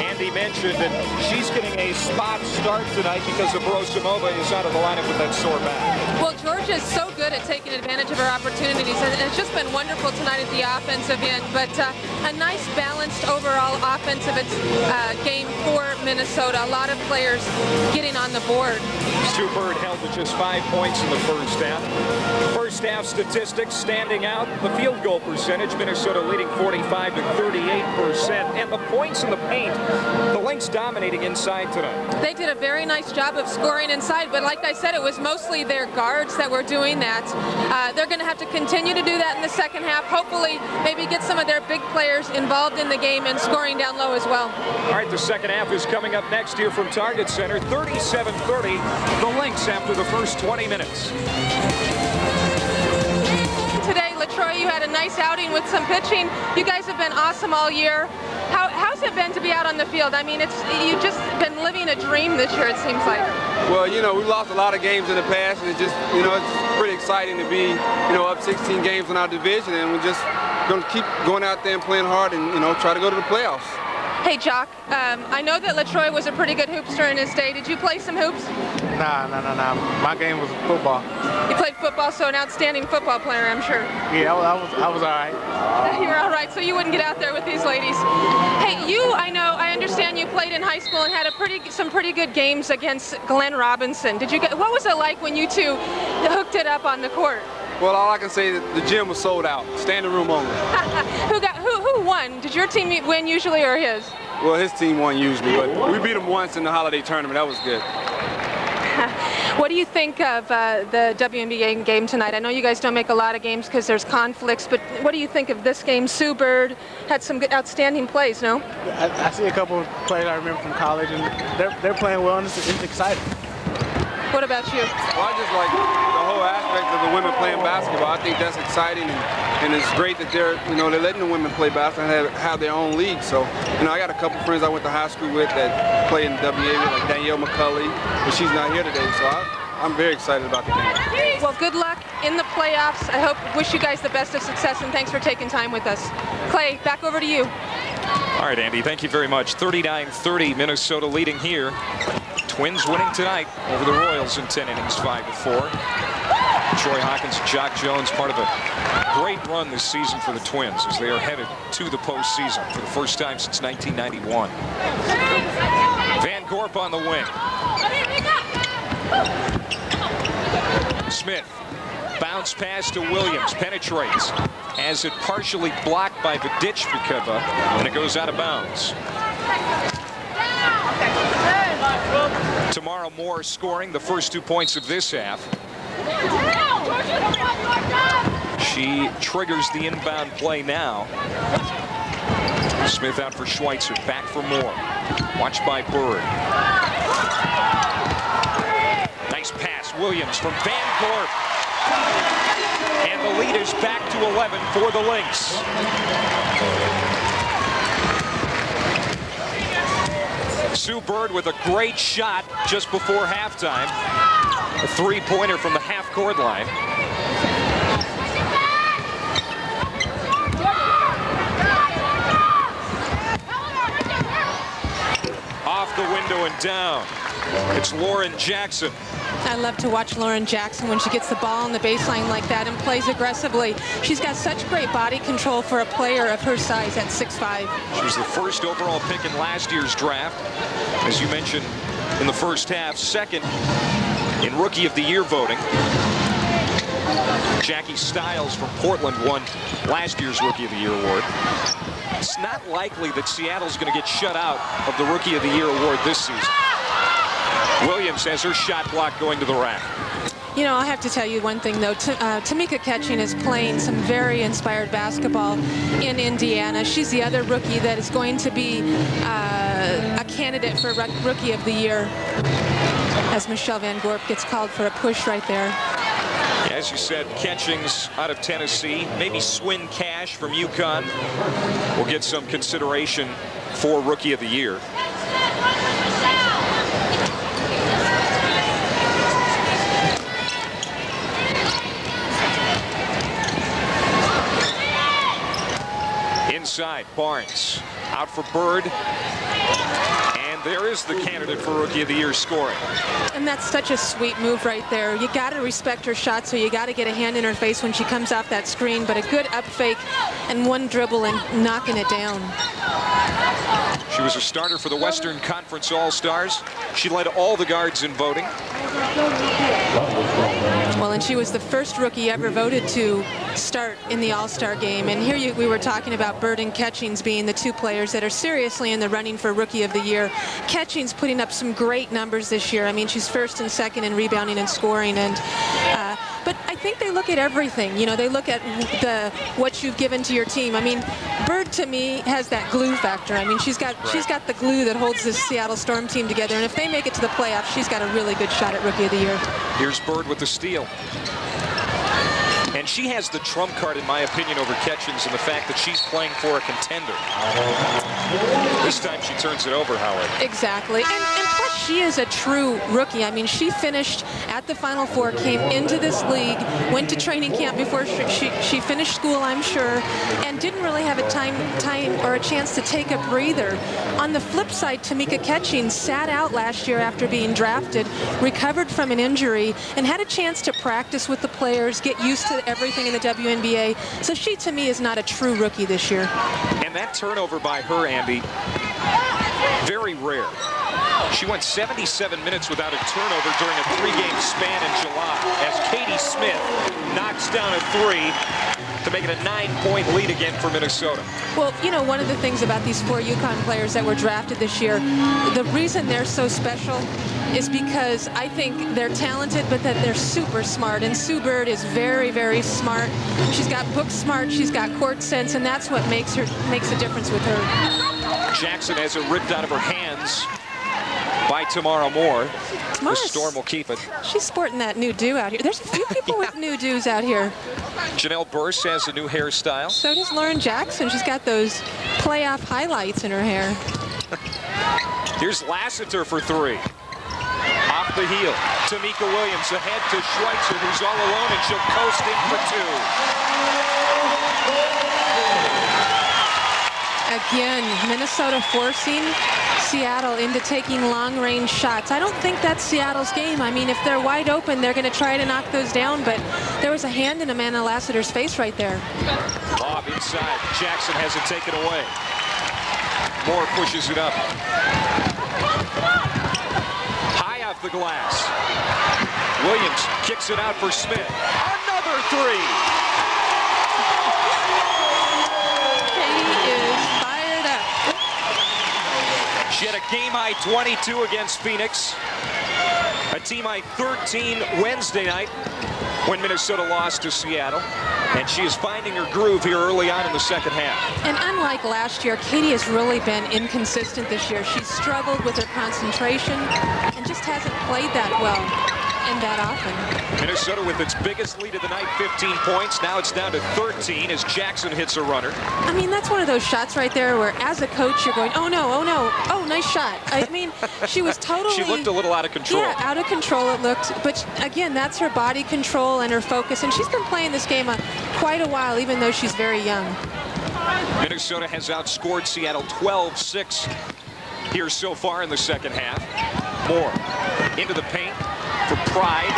Andy mentioned, and she's getting a spot start tonight because Abrasimova is out of the lineup with that sore back. Well, Georgia is so good at taking advantage of her opportunities, and it's just been wonderful tonight at the offensive end. But a nice, balanced overall offensive game for Minnesota. A lot of players getting on the board. Sue Bird held to just 5 points in the first half. First half statistics standing out. The field goal percentage, Minnesota leading 45 to 38%. And the points in the paint, the Lynx dominating inside tonight. They did a very nice job of scoring inside, but like I said, it was mostly their guards that were doing that. They're going to have to continue to do that in the second half. Hopefully, maybe get some of their big players involved in the game and scoring down low as well. All right, the second half is coming up next here from Target Center. 37-30, the Lynx after the first 20 minutes. Today, LaTroy, you had a nice outing with some pitching. You guys have been awesome all year. How's it been to be out on the field? I mean, you've just been living a dream this year, it seems like. Well, we lost a lot of games in the past, and it's just, it's pretty exciting to be, up 16 games in our division, and we're just going to keep going out there and playing hard and, try to go to the playoffs. Hey, Jock, I know that LaTroy was a pretty good hoopster in his day. Did you play some hoops? Nah. My game was football. You played football, so an outstanding football player, I'm sure. Yeah, I was all right. You were all right, so you wouldn't get out there with these ladies. Hey, I understand you played in high school and had some pretty good games against Glenn Robinson. What was it like when you two hooked it up on the court? Well, all I can say is that the gym was sold out, standing room only. Who won? Did your team win usually or his? Well, his team won usually, but we beat them once in the holiday tournament. That was good. What do you think of the WNBA game tonight? I know you guys don't make a lot of games because there's conflicts, but what do you think of this game? Sue Bird had some good, outstanding plays, no? I see a couple of players I remember from college, and they're playing well, and it's exciting. What about you? Well, I just like the whole aspect of the women playing basketball. I think that's exciting, and it's great that they're letting the women play basketball and have their own league. So, I got a couple friends I went to high school with that play in the WNBA, like Danielle McCulley, but she's not here today. So I'm very excited about the game. Well, good luck in the playoffs. Wish you guys the best of success, and thanks for taking time with us. Clay, back over to you. All right, Andy, thank you very much. 39-30, Minnesota leading here. Twins winning tonight over the Royals in 10 innings, 5-4. Troy Hawkins and Jock Jones, part of a great run this season for the Twins as they are headed to the postseason for the first time since 1991. Van Gorp on the wing. Smith, bounce pass to Williams, penetrates, as it partially blocked by Vidicvikova, and it goes out of bounds. Tamara Moore scoring the first 2 points of this half. She triggers the inbound play now. Smith out for Schweitzer, back for Moore. Watched by Bird. Nice pass, Williams from Van Gorp. And the lead is back to 11 for the Lynx. Sue Bird with a great shot just before halftime. A three-pointer from the half-court line. Off the window and down. It's Lauren Jackson. I love to watch Lauren Jackson when she gets the ball on the baseline like that and plays aggressively. She's got such great body control for a player of her size at 6'5". She was the first overall pick in last year's draft. As you mentioned in the first half, second in Rookie of the Year voting. Jackie Stiles from Portland won last year's Rookie of the Year award. It's not likely that Seattle's going to get shut out of the Rookie of the Year award this season. Williams has her shot block going to the rack. You know, I have to tell you one thing, though. Tamika Catching is playing some very inspired basketball in Indiana. She's the other rookie that is going to be a candidate for Rookie of the Year, as Michelle Van Gorp gets called for a push right there. As you said, Catchings out of Tennessee. Maybe Swin Cash from UConn will get some consideration for Rookie of the Year. Inside, Barnes out for Bird, and there is the candidate for Rookie of the Year scoring. And that's such a sweet move right there. You got to respect her shot, so you got to get a hand in her face when she comes off that screen, but a good up fake and one dribble and knocking it down. She was a starter for the Western Conference All-Stars. She led all the guards in voting. Well, and she was the first rookie ever voted to start in the All-Star game. And here we were talking about Bird and Catchings being the two players that are seriously in the running for Rookie of the Year. Catchings putting up some great numbers this year. I mean, she's first and second in rebounding and scoring. And but I think they look at everything. You know, they look at what you've given to your team. I mean, Bird to me has that glue factor. I mean, she's got the glue that holds this Seattle Storm team together. And if they make it to the playoffs, she's got a really good shot at Rookie of the Year. Here's Bird with the steal. And she has the trump card, in my opinion, over Catchings in the fact that she's playing for a contender. This time she turns it over, Howard. Exactly. And plus, she is a true rookie. I mean, she finished at the Final Four, came into this league, went to training camp before she finished school, I'm sure, and didn't really have a time or a chance to take a breather. On the flip side, Tamika Catching sat out last year after being drafted, recovered from an injury, and had a chance to practice with the players, get used to everything in the WNBA. So she, to me, is not a true rookie this year. And that turnover by her, Andy, very rare. She went 77 minutes without a turnover during a three-game span in July as Katie Smith knocks down a three to make it a 9-point lead again for Minnesota. Well, you know, one of the things about these 4 UConn players that were drafted this year, the reason they're so special is because I think they're talented, but that they're super smart. And Sue Bird is very, very smart. She's got book smart, she's got court sense, and that's what makes a difference with her. Jackson has it ripped out of her hands by Tamara Moore. The Storm will keep it. She's sporting that new do out here. There's a few people with new do's out here. Janelle Burse has a new hairstyle. So does Lauren Jackson. She's got those playoff highlights in her hair. Here's Lassiter for three. Off the heel. Tamika Williams ahead to Schweitzer, who's all alone, and she'll coast in for two. again, Minnesota forcing Seattle into taking long-range shots. I don't think that's Seattle's game. I mean, if they're wide open, they're going to try to knock those down, but there was a hand in Amanda Lassiter's face right there. Lob inside. Jackson has it taken away. Moore pushes it up. High off the glass. Williams kicks it out for Smith. Another three. Katie is fired up. She had a game-high 22 against Phoenix. A team-high 13 Wednesday night when Minnesota lost to Seattle. And she is finding her groove here early on in the second half. And unlike last year, Katie has really been inconsistent this year. She's struggled with her concentration and just hasn't played that well and that often. Minnesota with its biggest lead of the night, 15 points. Now it's down to 13 as Jackson hits a runner. I mean, that's one of those shots right there where as a coach you're going, oh no, oh nice shot. I mean, she was totally... She looked a little out of control. Yeah, out of control it looked. But again, that's her body control and her focus. And she's been playing this game quite a while, even though she's very young. Minnesota has outscored Seattle 12-6 here so far in the second half. Moore into the paint for Pride.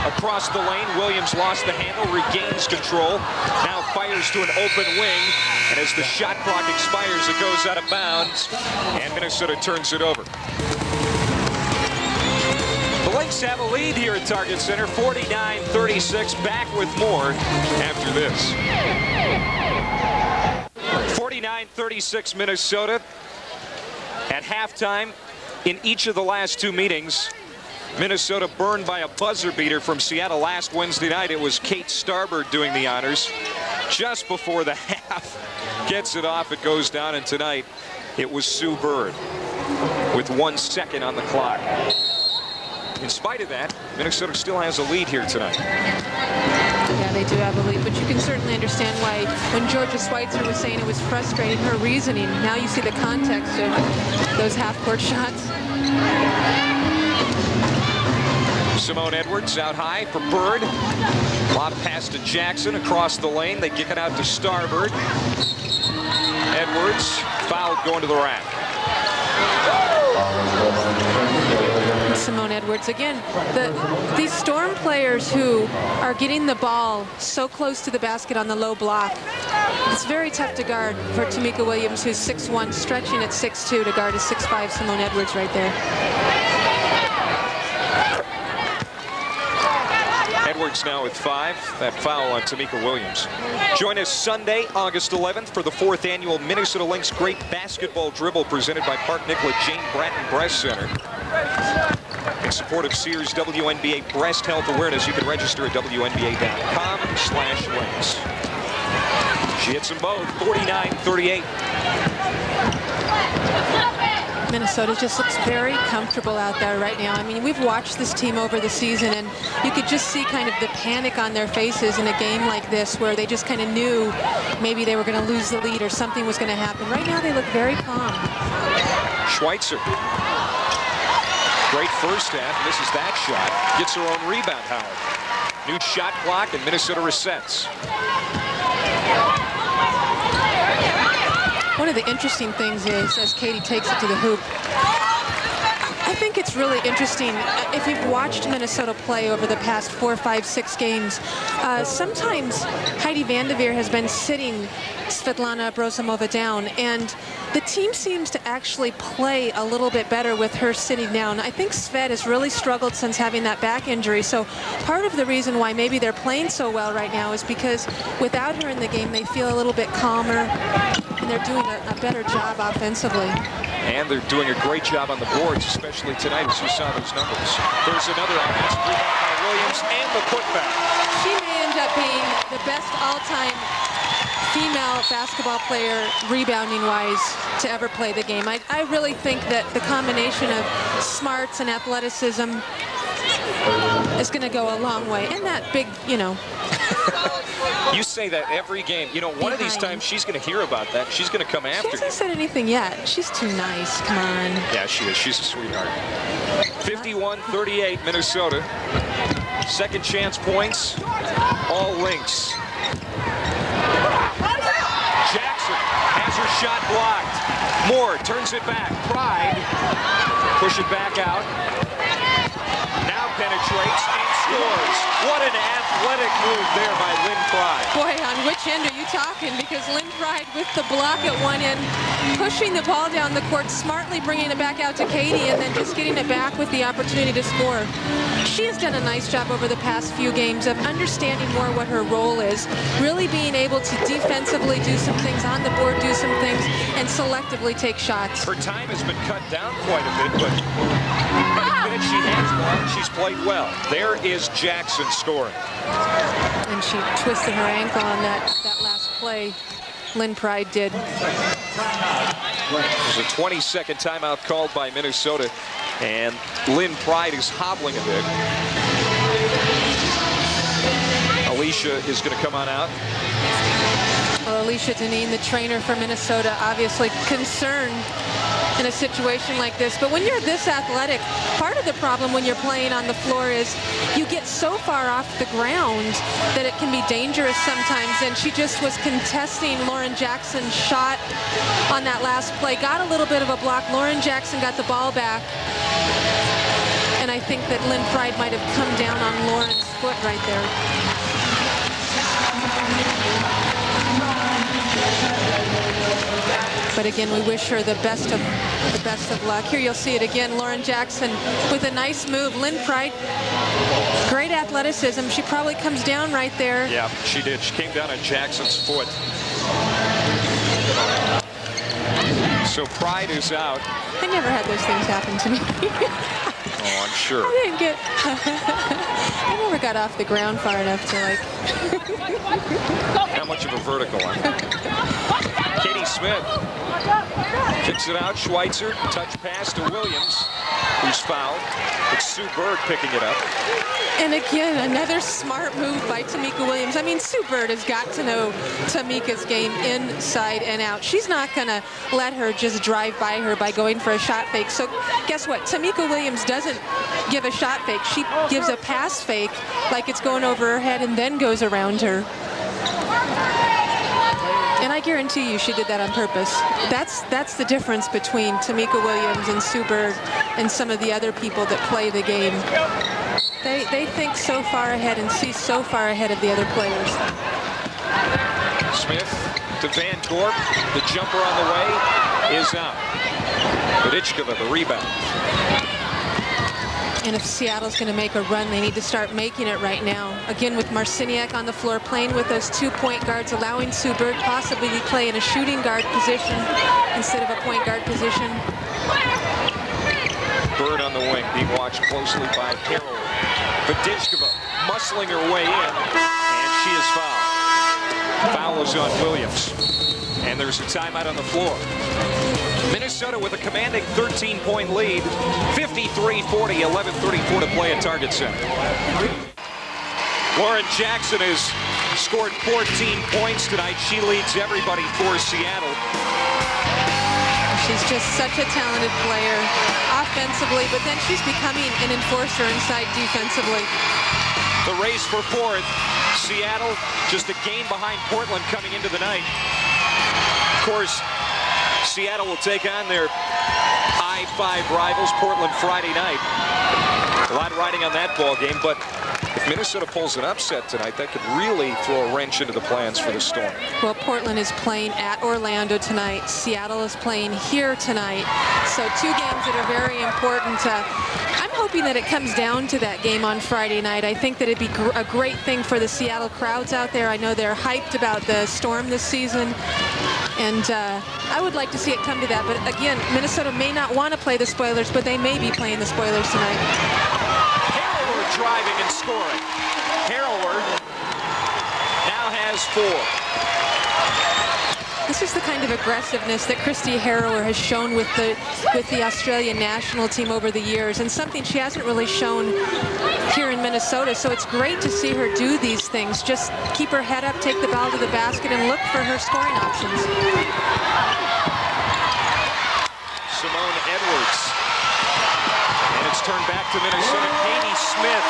Across the lane, Williams lost the handle, regains control. Now fires to an open wing, and as the shot clock expires, it goes out of bounds, and Minnesota turns it over. The Lynx have a lead here at Target Center, 49-36. Back with more after this. 49-36 Minnesota. At halftime, in each of the last two meetings, Minnesota burned by a buzzer beater from Seattle last Wednesday night. It was Kate Starbird doing the honors. Just before the half, gets it off, it goes down, and tonight it was Sue Bird with 1 second on the clock. In spite of that, Minnesota still has a lead here tonight. Yeah, they do have a lead, but you can certainly understand why when Georgia Schweitzer was saying it was frustrating, her reasoning. Now you see the context of those half-court shots. Simone Edwards out high for Bird. Lob pass to Jackson across the lane. They kick it out to Starbird. Edwards fouled going to the rack. Simone Edwards again. These Storm players who are getting the ball so close to the basket on the low block, it's very tough to guard for Tamika Williams, who's 6'1", stretching at 6'2" to guard a 6'5" Simone Edwards right there. Edwards now with 5. That foul on Tamika Williams. Join us Sunday, August 11th for the 4th annual Minnesota Lynx Great Basketball Dribble presented by Park Nicollet Jane Bratton Breast Center. In support of Sears WNBA Breast Health Awareness, you can register at WNBA.com/Lynx. She hits them both, 49-38. Minnesota just looks very comfortable out there right now. I mean, we've watched this team over the season, and you could just see kind of the panic on their faces in a game like this where they just kind of knew maybe they were going to lose the lead or something was going to happen. Right now, they look very calm. Schweitzer. Great first half. Misses that shot. Gets her own rebound, Howard. New shot clock, and Minnesota resets. One of the interesting things is, as Katie takes it to the hoop, I think it's really interesting. If you've watched Minnesota play over the past 4, 5, 6 games, sometimes Heidi VanDerveer has been sitting Svetlana Abrosimova down, and the team seems to actually play a little bit better with her sitting down. I think Svet has really struggled since having that back injury, so part of the reason why maybe they're playing so well right now is because without her in the game, they feel a little bit calmer, and they're doing a better job offensively. And they're doing a great job on the boards, especially tonight as you saw those numbers. There's another offensive rebound by Williams and the putback. She may end up being the best all-time female basketball player rebounding-wise to ever play the game. I really think that the combination of smarts and athleticism is going to go a long way. And that big, you know. You say that every game. You know, one of these times she's going to hear about that. She's going to come after you. She hasn't said anything yet. She's too nice. Come on. Yeah, she is. She's a sweetheart. 51-38 Minnesota. Second chance points. All Lynx. Jackson has her shot blocked. Moore turns it back. Pride push it back out. Now penetrates and scores. What an athletic move there by Lynn Pride. Boy, on which end are you talking? Because Lynn Pride with the block at one end, pushing the ball down the court, smartly bringing it back out to Katie, and then just getting it back with the opportunity to score. She has done a nice job over the past few games of understanding more what her role is, really being able to defensively do some things, on the board do some things, and selectively take shots. Her time has been cut down quite a bit, but every minute she has gone, she's played well. There is Jackson scoring. And she twisted her ankle on that last play. Lynn Pride did. There's a 20-second timeout called by Minnesota, and Lynn Pride is hobbling a bit. Alicia is going to come on out. Well, Alicia Deneen, the trainer for Minnesota, obviously concerned in a situation like this. But when you're this athletic, part of the problem when you're playing on the floor is you get so far off the ground that it can be dangerous sometimes. And she just was contesting Lauren Jackson's shot on that last play. Got a little bit of a block. Lauren Jackson got the ball back. And I think that Lynn Pride might have come down on Lauren's foot right there. But again, we wish her the best of luck. Here you'll see it again. Lauren Jackson with a nice move. Lynn Pride, great athleticism. She probably comes down right there. Yeah, she did. She came down on Jackson's foot. So Pride is out. I never had those things happen to me. Oh, I'm sure. I didn't get. I never got off the ground far enough to like. How much of a vertical on it? Katie Smith kicks it out. Schweitzer, touch pass to Williams, who's fouled. It's Sue Bird picking it up. And again, another smart move by Tamika Williams. I mean, Sue Bird has got to know Tamika's game inside and out. She's not going to let her just drive by her by going for a shot fake. So guess what? Tamika Williams doesn't give a shot fake. She gives a pass fake like it's going over her head and then goes around her. And I guarantee you she did that on purpose. That's the difference between Tamika Williams and Sue Bird and some of the other people that play the game. They think so far ahead and see so far ahead of the other players. Smith to Van Gorp. The jumper on the way is out. Vodichkova, the rebound. And if Seattle's going to make a run, they need to start making it right now. Again, with Marciniak on the floor, playing with those 2 point guards, allowing Sue Bird possibly to play in a shooting guard position instead of a point guard position. Bird on the wing, being watched closely by Carroll. Vodichkova muscling her way in, and she is fouled. Foul is on Williams. And there's a timeout on the floor. Minnesota with a commanding 13-point lead, 53-40, 11:34 to play at Target Center. Lauren Jackson has scored 14 points tonight. She leads everybody for Seattle. She's just such a talented player offensively, but then she's becoming an enforcer inside defensively. The race for fourth. Seattle just a game behind Portland coming into the night. Of course, Seattle will take on their I-5 rivals, Portland, Friday night. A lot riding on that ball game, but if Minnesota pulls an upset tonight, that could really throw a wrench into the plans for the Storm. Well, Portland is playing at Orlando tonight. Seattle is playing here tonight. So 2 games that are very important. I'm hoping that it comes down to that game on Friday night. I think that it'd be a great thing for the Seattle crowds out there. I know they're hyped about the Storm this season. And I would like to see it come to that. But again, Minnesota may not want to play the spoilers, but they may be playing the spoilers tonight. Harrower driving and scoring. Harrower now has 4. This is the kind of aggressiveness that Christy Harrower has shown with the Australian national team over the years, and something she hasn't really shown here in Minnesota. So it's great to see her do these things. Just keep her head up, take the ball to the basket, and look for her scoring options. Simone Edwards. And it's turned back to Minnesota. Katie Smith,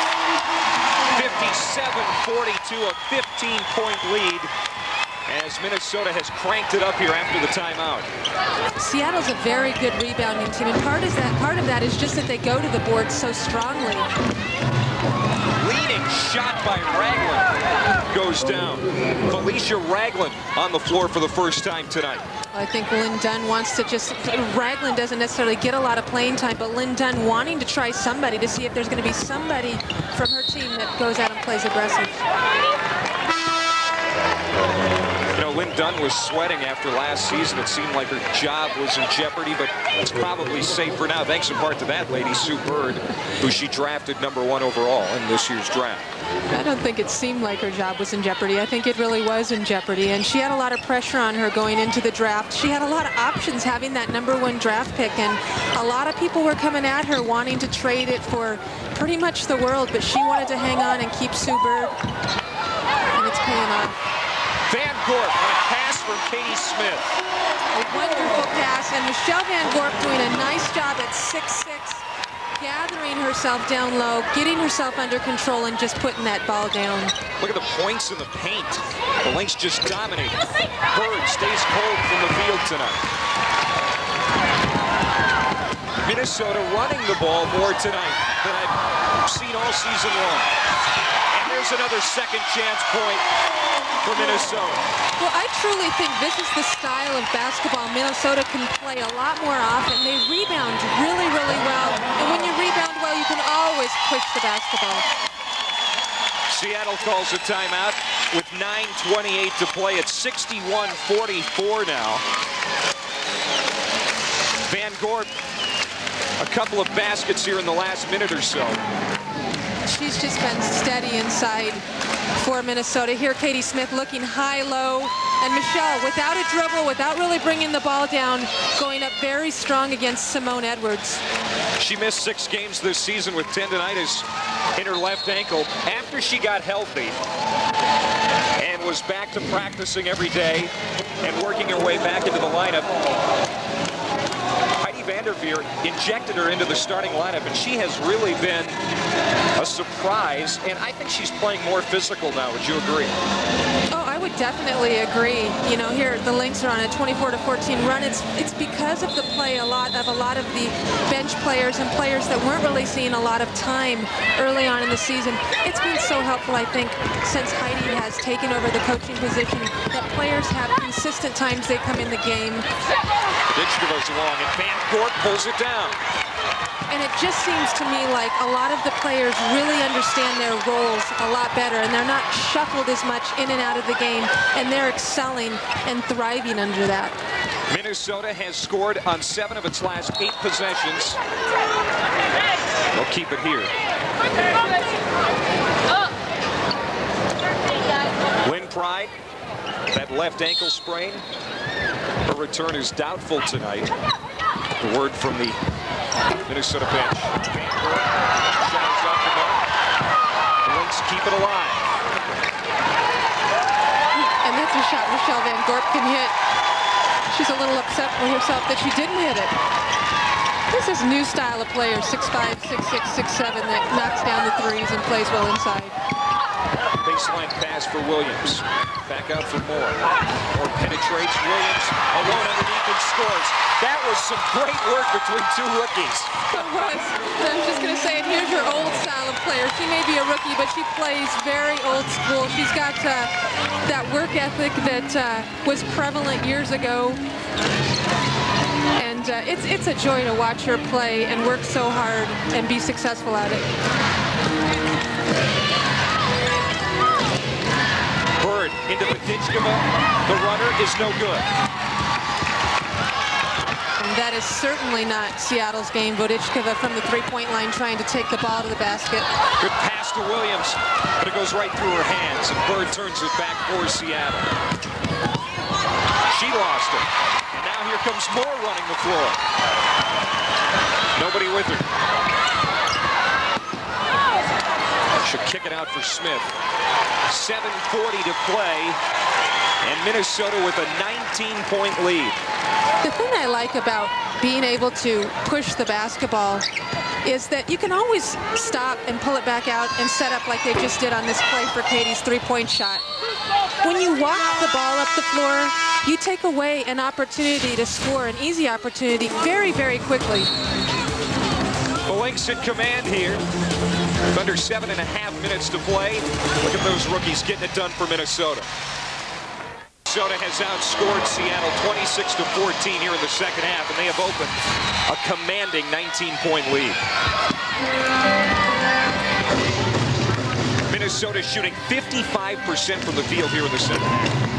57-42, a 15-point lead. as Minnesota has cranked it up here after the timeout. Seattle's a very good rebounding team, and part of that is just that they go to the board so strongly. Leading shot by Ragland goes down. Felicia Ragland on the floor for the first time tonight. I think Lynn Dunn wants to Ragland doesn't necessarily get a lot of playing time, but Lynn Dunn wanting to try somebody to see if there's going to be somebody from her team that goes out and plays aggressive. You know, Lynn Dunn was sweating after last season. It seemed like her job was in jeopardy, but it's probably safe for now. Thanks in part to that lady, Sue Bird, who she drafted #1 overall in this year's draft. I don't think it seemed like her job was in jeopardy. I think it really was in jeopardy, and she had a lot of pressure on her going into the draft. She had a lot of options having that #1 draft pick, and a lot of people were coming at her wanting to trade it for pretty much the world, but she wanted to hang on and keep Sue Bird, and it's paying off. Van Gorp on a pass from Katie Smith. A wonderful pass, and Michelle Van Gorp doing a nice job at 6'6", gathering herself down low, getting herself under control, and just putting that ball down. Look at the points in the paint. The Lynx just dominate. Bird stays cold from the field tonight. Minnesota running the ball more tonight than I've seen all season long. And there's another second chance point for Minnesota. Well, I truly think this is the style of basketball Minnesota can play a lot more often. They rebound really, really well. And when you rebound well, you can always push the basketball. Seattle calls a timeout with 9:28 to play. It's 61-44 now. Van Gorp, a couple of baskets here in the last minute or so. She's just been steady inside for Minnesota. Here, Katie Smith looking high-low. And Michelle, without a dribble, without really bringing the ball down, going up very strong against Simone Edwards. She missed 6 games this season with tendonitis in her left ankle after she got healthy and was back to practicing every day and working her way back into the lineup. Heidi VanDerveer injected her into the starting lineup, and she has really been a surprise, and I think she's playing more physical now. Would you agree? Oh, I would definitely agree. You know, here the Lynx are on a 24-14 run. It's because of the play a lot of the bench players and players that weren't really seeing a lot of time early on in the season. It's been so helpful, I think, since Heidi has taken over the coaching position, that players have consistent times they come in the game. Ditch goes along, and Van Gorp pulls it down. And it just seems to me like a lot of the players really understand their roles a lot better, and they're not shuffled as much in and out of the game, and they're excelling and thriving under that. Minnesota has scored on 7 of its last 8 possessions. They'll keep it here. Lynn Pride, that left ankle sprain. Her return is doubtful tonight. The word from the Minnesota bench. Van Gorp, shot is off the mark. The Lynx keep it alive. And that's a shot Michelle Van Gorp can hit. She's a little upset with herself that she didn't hit it. This is a new style of player, 6'5", 6'6", 6'7", that knocks down the threes and plays well inside. Baseline pass for Williams. Back out for Moore. Moore penetrates. Williams alone underneath and scores. That was some great work between 2 rookies. It was. I was just going to say, and here's your old style of player. She may be a rookie, but she plays very old school. She's got that work ethic that was prevalent years ago. And it's a joy to watch her play and work so hard and be successful at it. Bird into Vodichkova. The runner is no good. And that is certainly not Seattle's game. Vodichkova from the three-point line trying to take the ball to the basket. Good pass to Williams, but it goes right through her hands, and Bird turns it back for Seattle. She lost it. And now here comes Moore running the floor. Nobody with her. She'll kick it out for Smith. 7:40 to play, and Minnesota with a 19-point lead. The thing I like about being able to push the basketball is that you can always stop and pull it back out and set up like they just did on this play for Katie's three-point shot. when you walk the ball up the floor, you take away an opportunity to score, an easy opportunity, very, very quickly. The Lynx in command here. With under 7.5 minutes to play. Look at those rookies getting it done for Minnesota. Minnesota has outscored Seattle 26-14 here in the second half, and they have opened a commanding 19-point lead. Minnesota shooting 55% from the field here in the second half.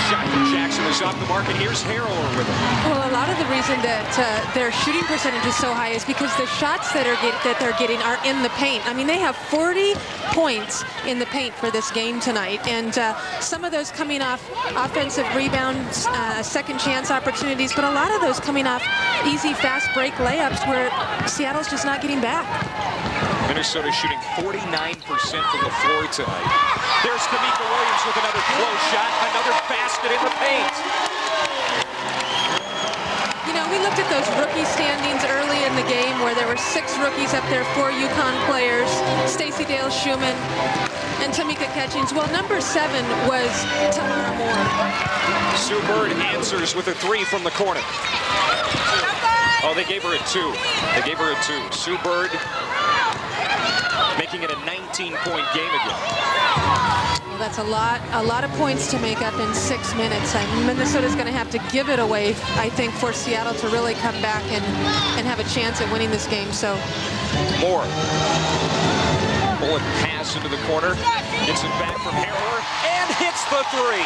Shot from Jackson is off the mark, and here's Harrower with it. Well, a lot of the reason that their shooting percentage is so high is because the shots that they're getting are in the paint. I mean, they have 40 points in the paint for this game tonight, and some of those coming off offensive rebounds, second chance opportunities, but a lot of those coming off easy fast break layups where Seattle's just not getting back. Minnesota shooting 49% from the floor tonight. There's Tamika Williams with another close shot, another basket in the paint. You know, we looked at those rookie standings early in the game where there were 6 rookies up there, 4 UConn players, Stacey Dale Schumann and Tamika Catchings. Well, number 7 was Tamara Moore. Sue Bird answers with a 3 from the corner. Oh, they gave her a 2. They gave her a 2. Sue Bird making it a 19-point game again. Well, that's a lot of points to make up in 6 minutes. And Minnesota's going to have to give it away, I think, for Seattle to really come back and have a chance at winning this game. So Moore. Bullet pass into the corner. Gets it back from Harrower and hits the 3.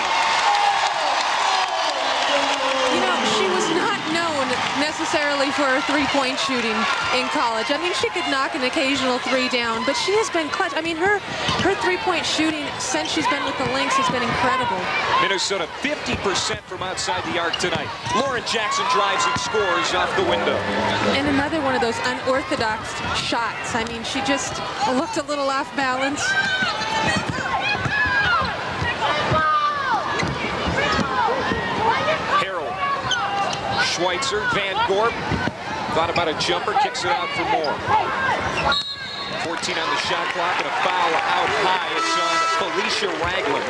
You know, she was not known necessarily for her three-point shooting in college. I mean, she could knock an occasional 3 down, but she has been clutch. I mean, her three-point shooting since she's been with the Lynx has been incredible. Minnesota 50% from outside the arc tonight. Lauren Jackson drives and scores off the window. And another one of those unorthodox shots. I mean, she just looked a little off balance. Schweitzer, Van Gorp, thought about a jumper, kicks it out for Moore. 14 on the shot clock and a foul out high. It's on Felicia Ragland.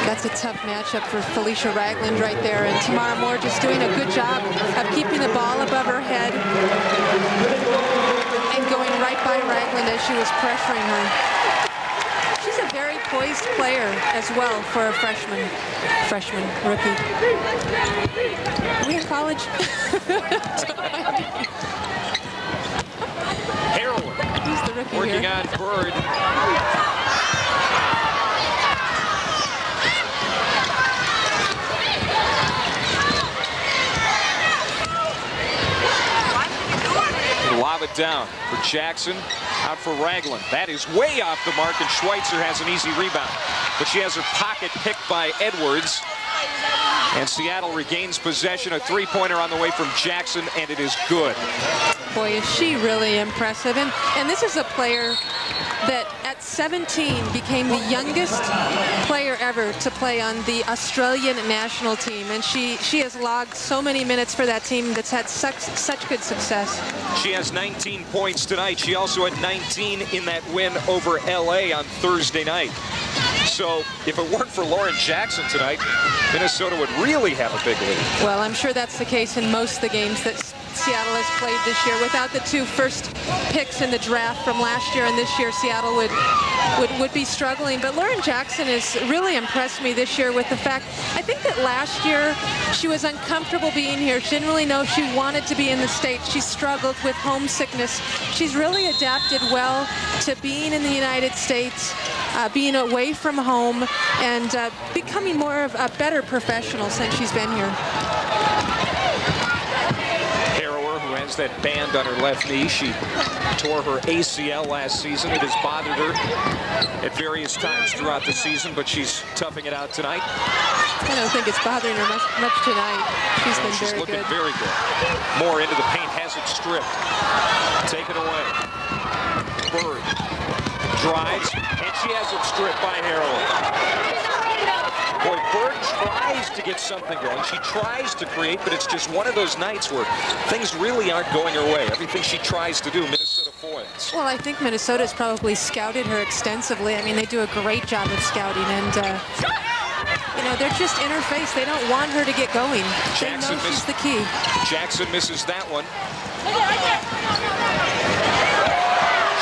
That's a tough matchup for Felicia Ragland right there. And Tamara Moore just doing a good job of keeping the ball above her head and going right by Ragland as she was pressuring her. She's a very poised player as well for a freshman rookie. Are we in college? Harrower. Who's the rookie working here? on Bird. Lob it down for Jackson. Out for Ragland. That is way off the mark, and Schweitzer has an easy rebound. But she has her pocket picked by Edwards. And Seattle regains possession. A three-pointer on the way from Jackson, and it is good. Boy, is she really impressive. And this is a player that at 17 became the youngest player ever to play on the Australian national team. And she has logged so many minutes for that team that's had such good success. She has 19 points tonight. She also had 19 in that win over LA on Thursday night. So if it weren't for Lauren Jackson tonight, Minnesota would really have a big lead. Well, I'm sure that's the case in most of the games that Seattle has played this year. Without the 2 first picks in the draft from last year and this year, Seattle would be struggling. But Lauren Jackson has really impressed me this year with the fact, I think that last year she was uncomfortable being here. She didn't really know if she wanted to be in the States. She struggled with homesickness. She's really adapted well to being in the United States, being away from home, and becoming more of a better professional since she's been here. That band on her left knee. She tore her ACL last season. It has bothered her at various times throughout the season, but she's toughing it out tonight. I don't think it's bothering her much tonight. She's been she's very looking good. very good. More into the paint, has it stripped. Taken away. Bird drives, and she has it stripped by Harrower. Boy, Bird tries to get something going. She tries to create, but it's just one of those nights where things really aren't going her way. Everything she tries to do, Minnesota foils. offense. Well, I think Minnesota's probably scouted her extensively. I mean, they do a great job of scouting, and you know, they're just in her face. They don't want her to get going. They know she's the key. Jackson misses that one.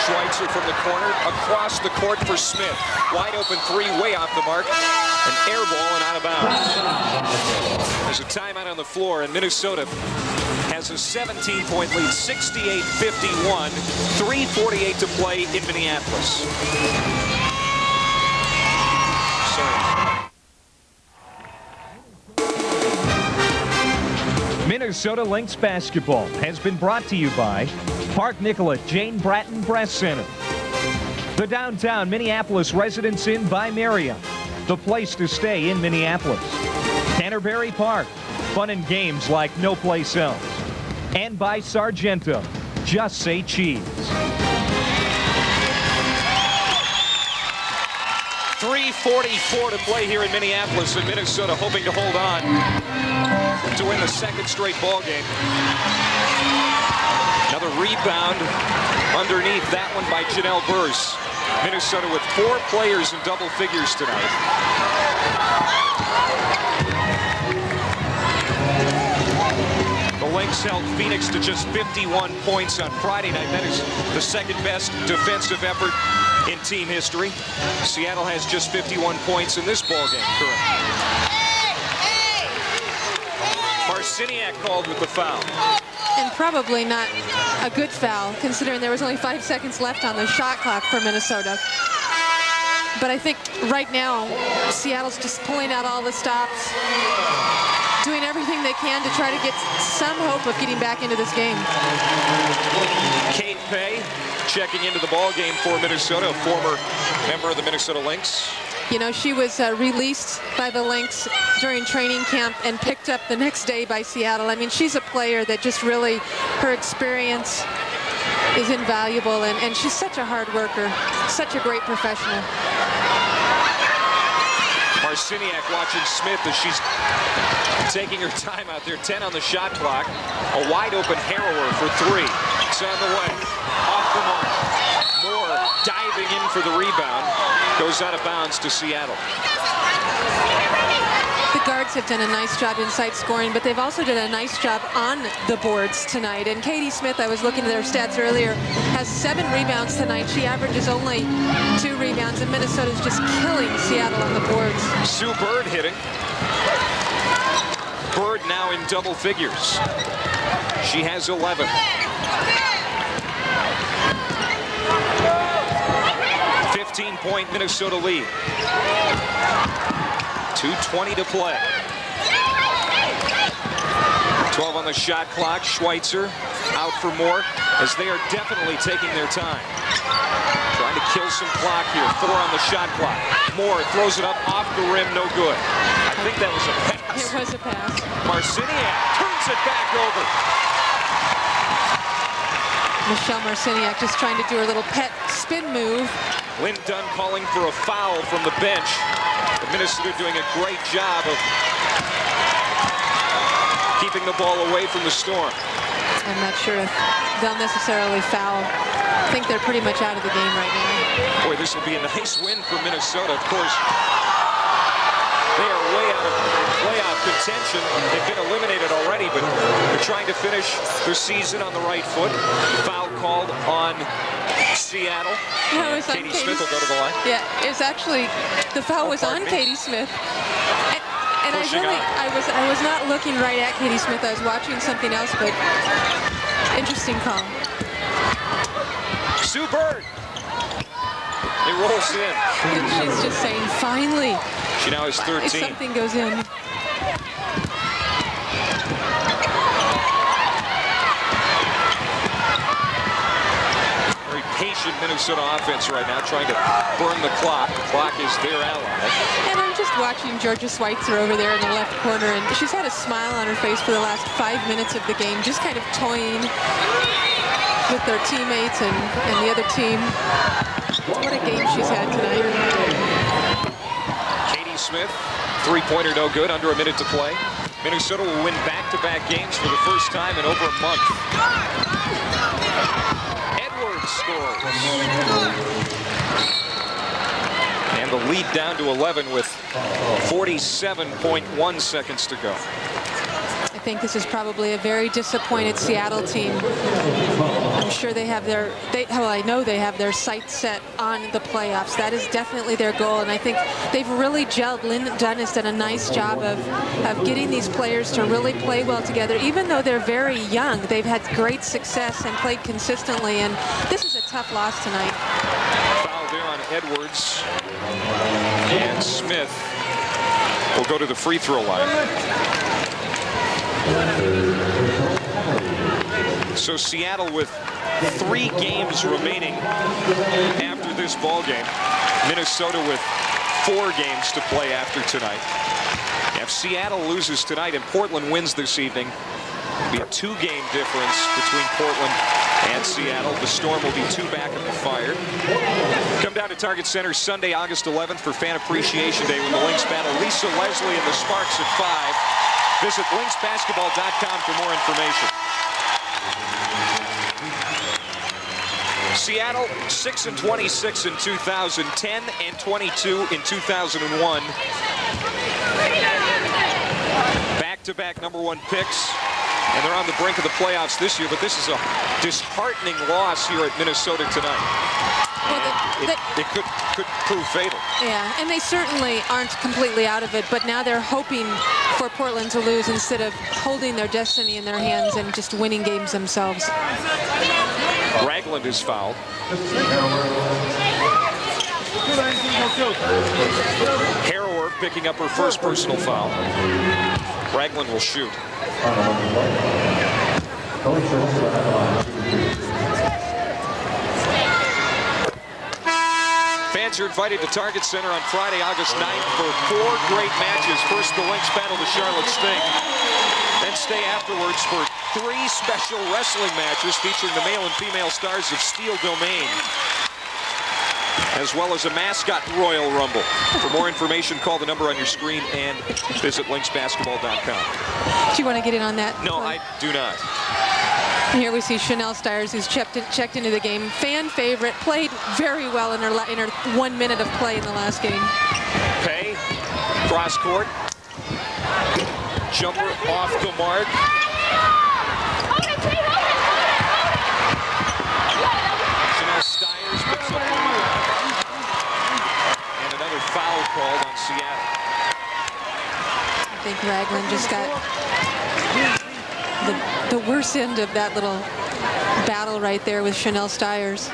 Schweitzer from the corner, across the court for Smith. Wide open three, way off the mark. An air ball and out of bounds. There's a timeout on the floor, and Minnesota has a 17-point lead, 68-51, 3:48 to play in Minneapolis. Minnesota Lynx basketball has been brought to you by Park Nicollet Jane Bratton Breast Center, the downtown Minneapolis Residence Inn by Marriott, the place to stay in Minneapolis, Canterbury Park, fun and games like no place else, and by Sargento, just say cheese. 3:44 to play here in Minneapolis, and Minnesota hoping to hold on to win the second straight ball game. Another rebound underneath that one by Janelle Burrs. Minnesota with 4 players in double figures tonight. The Lynx held Phoenix to just 51 points on Friday night. That is the second best defensive effort in team history. Seattle has just 51 points in this ball game currently. Marciniak called with the foul. And probably not a good foul, considering there was only 5 seconds left on the shot clock for Minnesota. But I think right now, Seattle's just pulling out all the stops, doing everything they can to try to get some hope of getting back into this game. Kate Pay checking into the ball game for Minnesota, a former member of the Minnesota Lynx. You know, she was released by the Lynx during training camp and picked up the next day by Seattle. I mean, she's a player that just really, her experience is invaluable, and she's such a hard worker, such a great professional. Marciniak watching Smith as she's taking her time out there. 10 on the shot clock. A wide open Harrower for 3. It's on the way. Off the mark. Moore diving in for the rebound. Goes out of bounds to Seattle. The guards have done a nice job inside scoring, but they've also done a nice job on the boards tonight. And Katie Smith, I was looking at her stats earlier, has 7 rebounds tonight. She averages only 2 rebounds, and Minnesota's just killing Seattle on the boards. Sue Bird hitting. Bird now in double figures. She has 11. 15-point Minnesota lead. 2:20 to play. 12 on the shot clock. Schweitzer out for Moore as they are definitely taking their time. Trying to kill some clock here. 4 on the shot clock. Moore throws it up off the rim. No good. I think that was a pass. It was a pass. Marciniak turns it back over. Michelle Marciniak just trying to do her little pet spin move. Lynn Dunn calling for a foul from the bench. The Minnesota doing a great job of keeping the ball away from the Storm. I'm not sure if they'll necessarily foul. I think they're pretty much out of the game right now. Boy, this will be a nice win for Minnesota. Of course, they are way out of playoff contention. They've been eliminated already, but they're trying to finish their season on the right foot. Foul called on Seattle. No, it was on Katie Smith will go to the line. Yeah, it's actually, the foul was on Katie Smith. And I was not looking right at Katie Smith. I was watching something else, but interesting call. Sue Bird. It rolls in. And she's just saying, finally. She now has 13. If something goes in. Very patient Minnesota offense right now, trying to burn the clock. The clock is their ally. And I'm just watching Georgia Schweitzer over there in the left corner, and she's had a smile on her face for the last 5 minutes of the game, just kind of toying with their teammates and the other team. What a game she's had tonight. Katie Smith, three-pointer no good, under a minute to play. Minnesota will win back-to-back games for the first time in over a month. Edwards scores. And the lead down to 11 with 47.1 seconds to go. I think this is probably a very disappointed Seattle team. I'm sure they have I know they have their sights set on the playoffs. That is definitely their goal, and I think they've really gelled. Lynn Dunn has done a nice job of getting these players to really play well together. Even though they're very young, they've had great success and played consistently, and this is a tough loss tonight. Foul there on Edwards, and Smith will go to the free throw line. So Seattle with 3 games remaining after this ball game. Minnesota with 4 games to play after tonight. If Seattle loses tonight and Portland wins this evening, it'll be a 2-game difference between Portland and Seattle. The Storm will be 2 back of the Fire. Come down to Target Center Sunday, August 11th for Fan Appreciation Day when the Lynx battle Lisa Leslie and the Sparks at 5. Visit lynxbasketball.com for more information. Seattle 6-26 in 2010 and 22 in 2001. Back-to-back #1 picks, and they're on the brink of the playoffs this year, but this is a disheartening loss here at Minnesota tonight. Well, it could prove fatal. Yeah, and they certainly aren't completely out of it, but now they're hoping for Portland to lose instead of holding their destiny in their hands and just winning games themselves. Ragland is fouled. Harrower picking up her first personal foul. Ragland will shoot. Fans are invited to Target Center on Friday, August 9th for 4 great matches. First, the Lynx battle the Charlotte Sting. Then stay afterwards for 3 special wrestling matches featuring the male and female stars of Steel Domain, as well as a mascot Royal Rumble. For more information, call the number on your screen and visit lynxbasketball.com. Do you want to get in on that? No, I do not. And here we see Chanel Stiers, who's checked into the game. Fan favorite, played very well in her 1 minute of play in the last game. Pay, cross court, jumper off the mark. Chanel Stiers picks up the lead. And another foul called on Seattle. I think Ragland just got the worst end of that little battle right there with Chanel Stiers.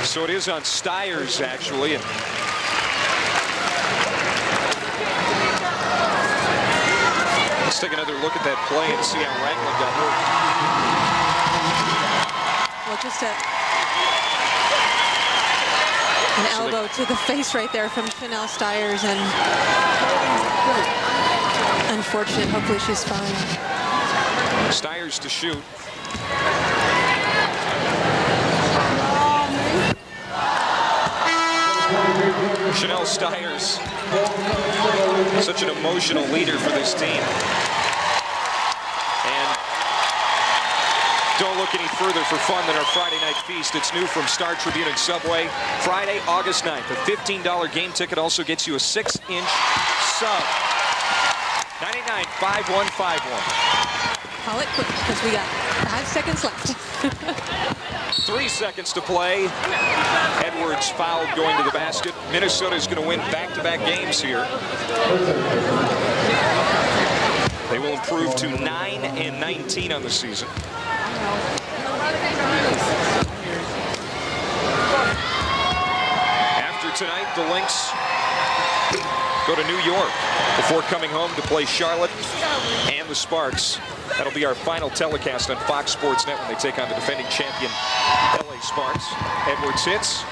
So it is on Stiers, actually. And let's take another look at that play and see how Ragland got hurt. Well, just an elbow to the face right there from Chanel Stiers, and unfortunate. Hopefully she's fine. Stiers to shoot. Chanel Stiers, such an emotional leader for this team. And don't look any further for fun than our Friday night feast. It's new from Star Tribune and Subway. Friday, August 9th. A $15 game ticket also gets you a 6-inch sub. 99-5151. Call it quick because we got 5 seconds left. 3 seconds to play. Edwards fouled going to the basket. Minnesota is going to win back-to-back games here. They will improve to 9-19 on the season. After tonight, the Lynx go to New York before coming home to play Charlotte and the Sparks. That'll be our final telecast on Fox Sports Net when they take on the defending champion LA Sparks. Edwards hits.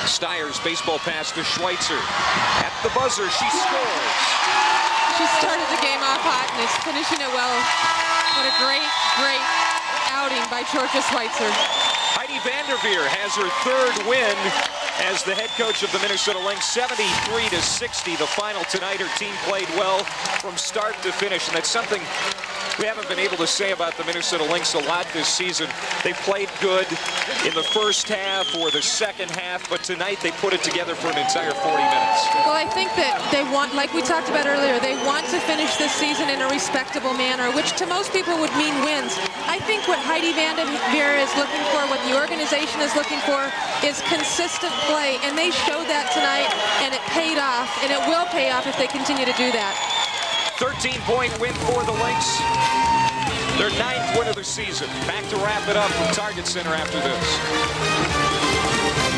Stiers baseball pass to Schweitzer. At the buzzer, she scores. She started the game off hot and is finishing it well. What a great, great outing by Georgia Schweitzer. Heidi VanDerveer has her 3rd win as the head coach of the Minnesota Lynx. 73-60 the final tonight. Her team played well from start to finish, and that's something we haven't been able to say about the Minnesota Lynx a lot this season. They played good in the first half or the second half, but tonight they put it together for an entire 40 minutes. Well, I think that they want, like we talked about earlier, they want to finish this season in a respectable manner, which to most people would mean wins. I think what Heidi VanDerveer is looking for, what the organization is looking for, is consistent play, and they showed that tonight, and it paid off, and it will pay off if they continue to do that. 13-point win for the Lynx. Their 9th win of the season. Back to wrap it up from Target Center after this.